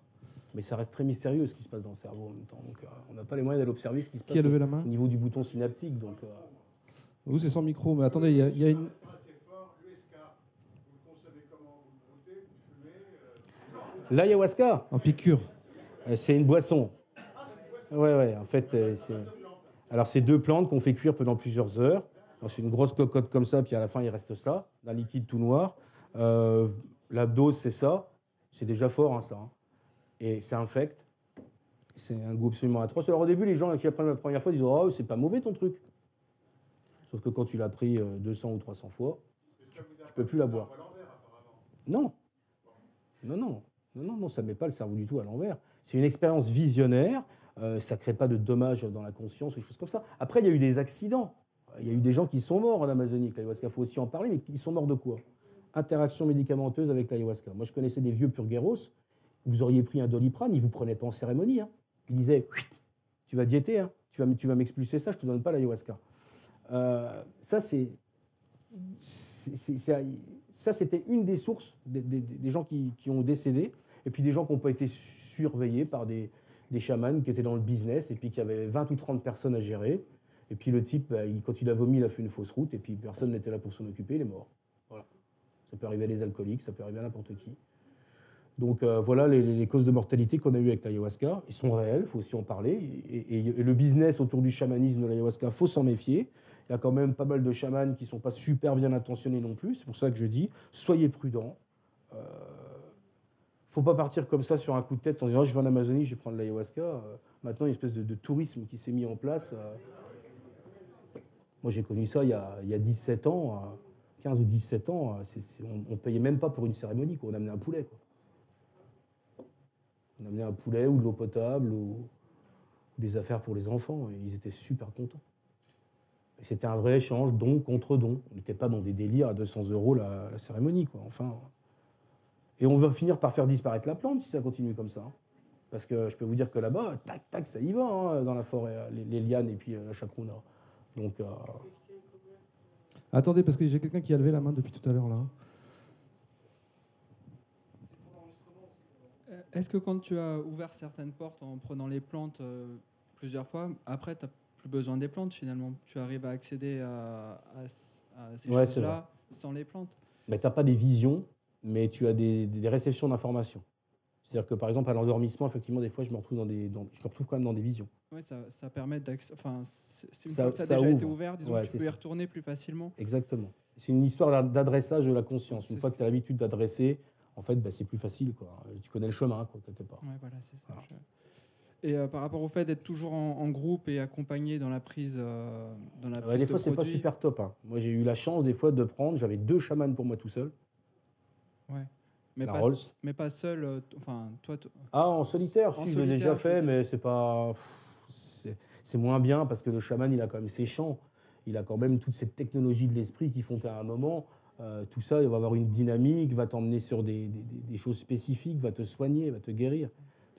Mais ça reste très mystérieux ce qui se passe dans le cerveau en même temps. Donc on n'a pas les moyens d'aller observer ce qui se passe
a levé la main
au niveau du bouton synaptique. Donc,
vous, c'est sans micro, mais attendez, il y a une...
L'ayahuasca.
En piqûre.
C'est une boisson. Ouais, en fait, alors c'est deux plantes qu'on fait cuire pendant plusieurs heures. C'est une grosse cocotte comme ça, puis à la fin, il reste ça, d'un liquide tout noir. La dose, c'est ça. C'est déjà fort, hein, ça. Hein. Et ça infecte. C'est un goût absolument atroce. Alors au début, les gens qui apprennent la première fois disent « Oh, c'est pas mauvais ton truc ». Sauf que quand tu l'as pris 200 ou 300 fois, tu ne peux plus la boire. Non, ça ne met pas le cerveau du tout à l'envers. C'est une expérience visionnaire. Ça ne crée pas de dommages dans la conscience ou des choses comme ça. Après, il y a eu des accidents. Il y a eu des gens qui sont morts en Amazonie avec l'ayahuasca. Il faut aussi en parler, mais ils sont morts de quoi? Interaction médicamenteuse avec l'ayahuasca. Moi, je connaissais des vieux purgueros. Vous auriez pris un Doliprane, ils ne vous prenaient pas en cérémonie. Hein. Ils disaient « Tu vas diéter, hein. Tu vas m'expulser ça, je ne te donne pas l'ayahuasca. » Ça, c'était une des sources des gens qui ont décédé, et puis des gens qui n'ont pas été surveillés par des des chamans qui étaient dans le business et puis qui avaient 20 ou 30 personnes à gérer. Et puis le type, quand il a vomi, il a fait une fausse route et puis personne n'était là pour s'en occuper, il est mort. Voilà. Ça peut arriver à des alcooliques, ça peut arriver à n'importe qui. Donc voilà les causes de mortalité qu'on a eues avec l'ayahuasca. Ils sont réels, il faut aussi en parler. Et le business autour du chamanisme de l'ayahuasca, il faut s'en méfier. Il y a quand même pas mal de chamans qui ne sont pas super bien intentionnés non plus. C'est pour ça que je dis, soyez prudents. Il ne faut pas partir comme ça sur un coup de tête en disant oh, je vais en Amazonie, je vais prendre l'ayahuasca. Maintenant, il y a une espèce de tourisme qui s'est mis en place. Moi, j'ai connu ça il y a 17 ans, 15 ou 17 ans. On ne payait même pas pour une cérémonie, quoi. On amenait un poulet, quoi. On amenait un poulet ou de l'eau potable ou des affaires pour les enfants. Et ils étaient super contents. Et c'était un vrai échange, don contre don. On n'était pas dans des délires à 200 € la cérémonie, quoi. Enfin. Et on va finir par faire disparaître la plante si ça continue comme ça. Parce que je peux vous dire que là-bas, tac, tac, ça y va hein, dans la forêt, les lianes et puis la chacruna. Donc,
Attendez, parce que j'ai quelqu'un qui a levé la main depuis tout à l'heure, là.
Est-ce que quand tu as ouvert certaines portes en prenant les plantes plusieurs fois, après, tu n'as plus besoin des plantes finalement? Tu arrives à accéder à ces choses-là sans les plantes?
Mais tu n'as pas des visions, mais tu as des réceptions d'informations. C'est-à-dire que par exemple, à l'endormissement, effectivement, des fois, je me retrouve je me retrouve quand même dans des visions.
Oui, ça permet d'accéder. Enfin, c'est une fois que ça a déjà été ouvert, disons que tu peux y retourner plus facilement.
Exactement. C'est une histoire d'adressage de la conscience. Une fois que tu as l'habitude d'adresser, en fait, c'est plus facile, quoi. Tu connais le chemin, quoi, quelque part.
Ouais, voilà, c'est ça. Voilà. Et par rapport au fait d'être toujours en groupe et accompagné dans la prise,
des fois, c'est pas super top. Hein. Moi, j'ai eu la chance des fois de prendre. J'avais 2 chamans pour moi tout seul.
Ouais. Mais pas seul. Enfin, toi.
En solitaire, si je l'ai déjà fait, mais c'est pas. C'est moins bien parce que le chaman, il a quand même ses chants. Il a quand même toute cette technologie de l'esprit qui font qu'à un moment. Tout ça, il va avoir une dynamique, va t'emmener sur des choses spécifiques, va te soigner, va te guérir.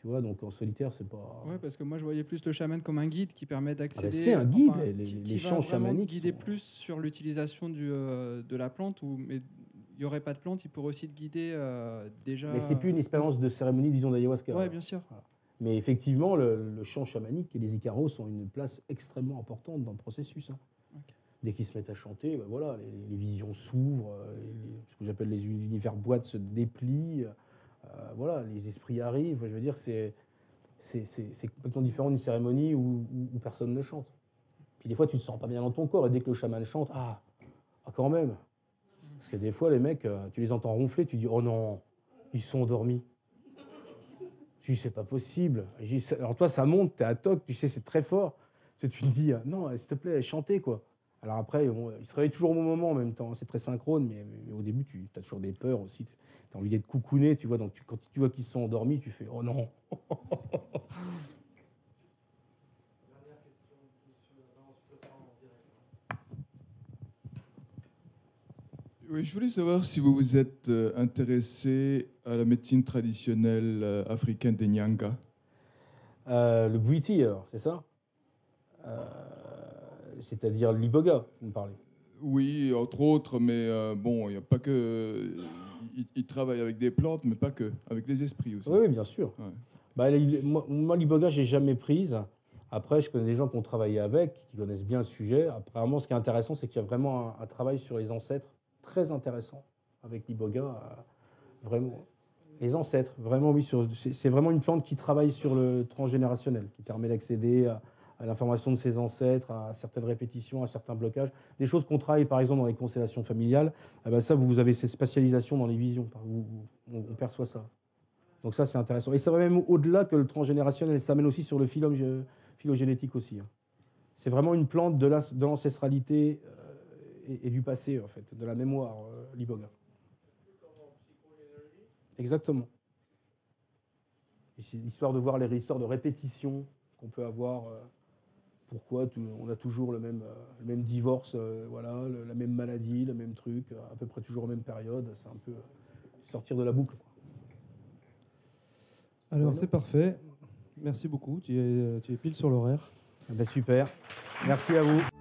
Tu vois, donc en solitaire, c'est pas...
Oui, parce que moi, je voyais plus le chaman comme un guide qui permet d'accéder...
c'est un guide, les chants chamaniques.
Guider plus sur l'utilisation de la plante, mais il n'y aurait pas de plante, il pourrait aussi te guider déjà...
Mais c'est plus une expérience de cérémonie, disons, d'ayahuasca.
Oui, bien sûr.
Voilà. Mais effectivement, le chant chamanique et les Icaros ont une place extrêmement importante dans le processus. Hein. Okay. Dès qu'ils se mettent à chanter, voilà, les visions s'ouvrent, ce que j'appelle les univers boîtes se déplient, voilà, les esprits arrivent. Je veux dire, c'est complètement différent d'une cérémonie où personne ne chante. Puis des fois, tu te sens pas bien dans ton corps, et dès que le chaman chante, quand même. Parce que des fois, les mecs, tu les entends ronfler, tu dis, oh non, ils sont endormis. Tu dis, c'est pas possible. Alors toi, ça monte, t'es à toc, tu sais, c'est très fort. Tu te dis, non, s'il te plaît, chantez, quoi. Alors après, ils se réveillent toujours au bon moment en même temps. C'est très synchrone, mais au début, tu as toujours des peurs aussi. Tu as envie d'être coucouné, tu vois. Donc quand tu vois qu'ils sont endormis, tu fais « Oh non !»
Oui, je voulais savoir si vous vous êtes intéressé à la médecine traditionnelle africaine des Nyanga.
Le Bwiti, alors, c'est ça c'est-à-dire l'iboga, vous me parlez?
Oui, entre autres, mais bon, il n'y a pas que... Ils travaillent avec des plantes, mais pas que, avec les esprits aussi.
Oui, bien sûr. Ouais. Moi, l'iboga, je n'ai jamais prise. Après, je connais des gens qui ont travaillé avec, qui connaissent bien le sujet. Apparemment, ce qui est intéressant, c'est qu'il y a vraiment un travail sur les ancêtres très intéressant avec l'iboga. Vraiment. Les ancêtres, vraiment, oui. C'est vraiment une plante qui travaille sur le transgénérationnel, qui permet d'accéder à l'information de ses ancêtres, à certaines répétitions, à certains blocages. Des choses qu'on travaille, par exemple, dans les constellations familiales, ça, vous avez cette spatialisation dans les visions. On perçoit ça. Donc ça, c'est intéressant. Et ça va même au-delà que le transgénérationnel. Ça mène aussi sur le phylogénétique aussi. C'est vraiment une plante de l'ancestralité et du passé, en fait, de la mémoire, l'iboga. Exactement. Et c'est l'histoire de voir les histoires de répétition qu'on peut avoir... Pourquoi on a toujours le même divorce, voilà, la même maladie, le même truc, à peu près toujours aux mêmes périodes. C'est un peu sortir de la boucle.
Alors, c'est parfait. Merci beaucoup. Tu es pile sur l'horaire.
Super. Merci à vous.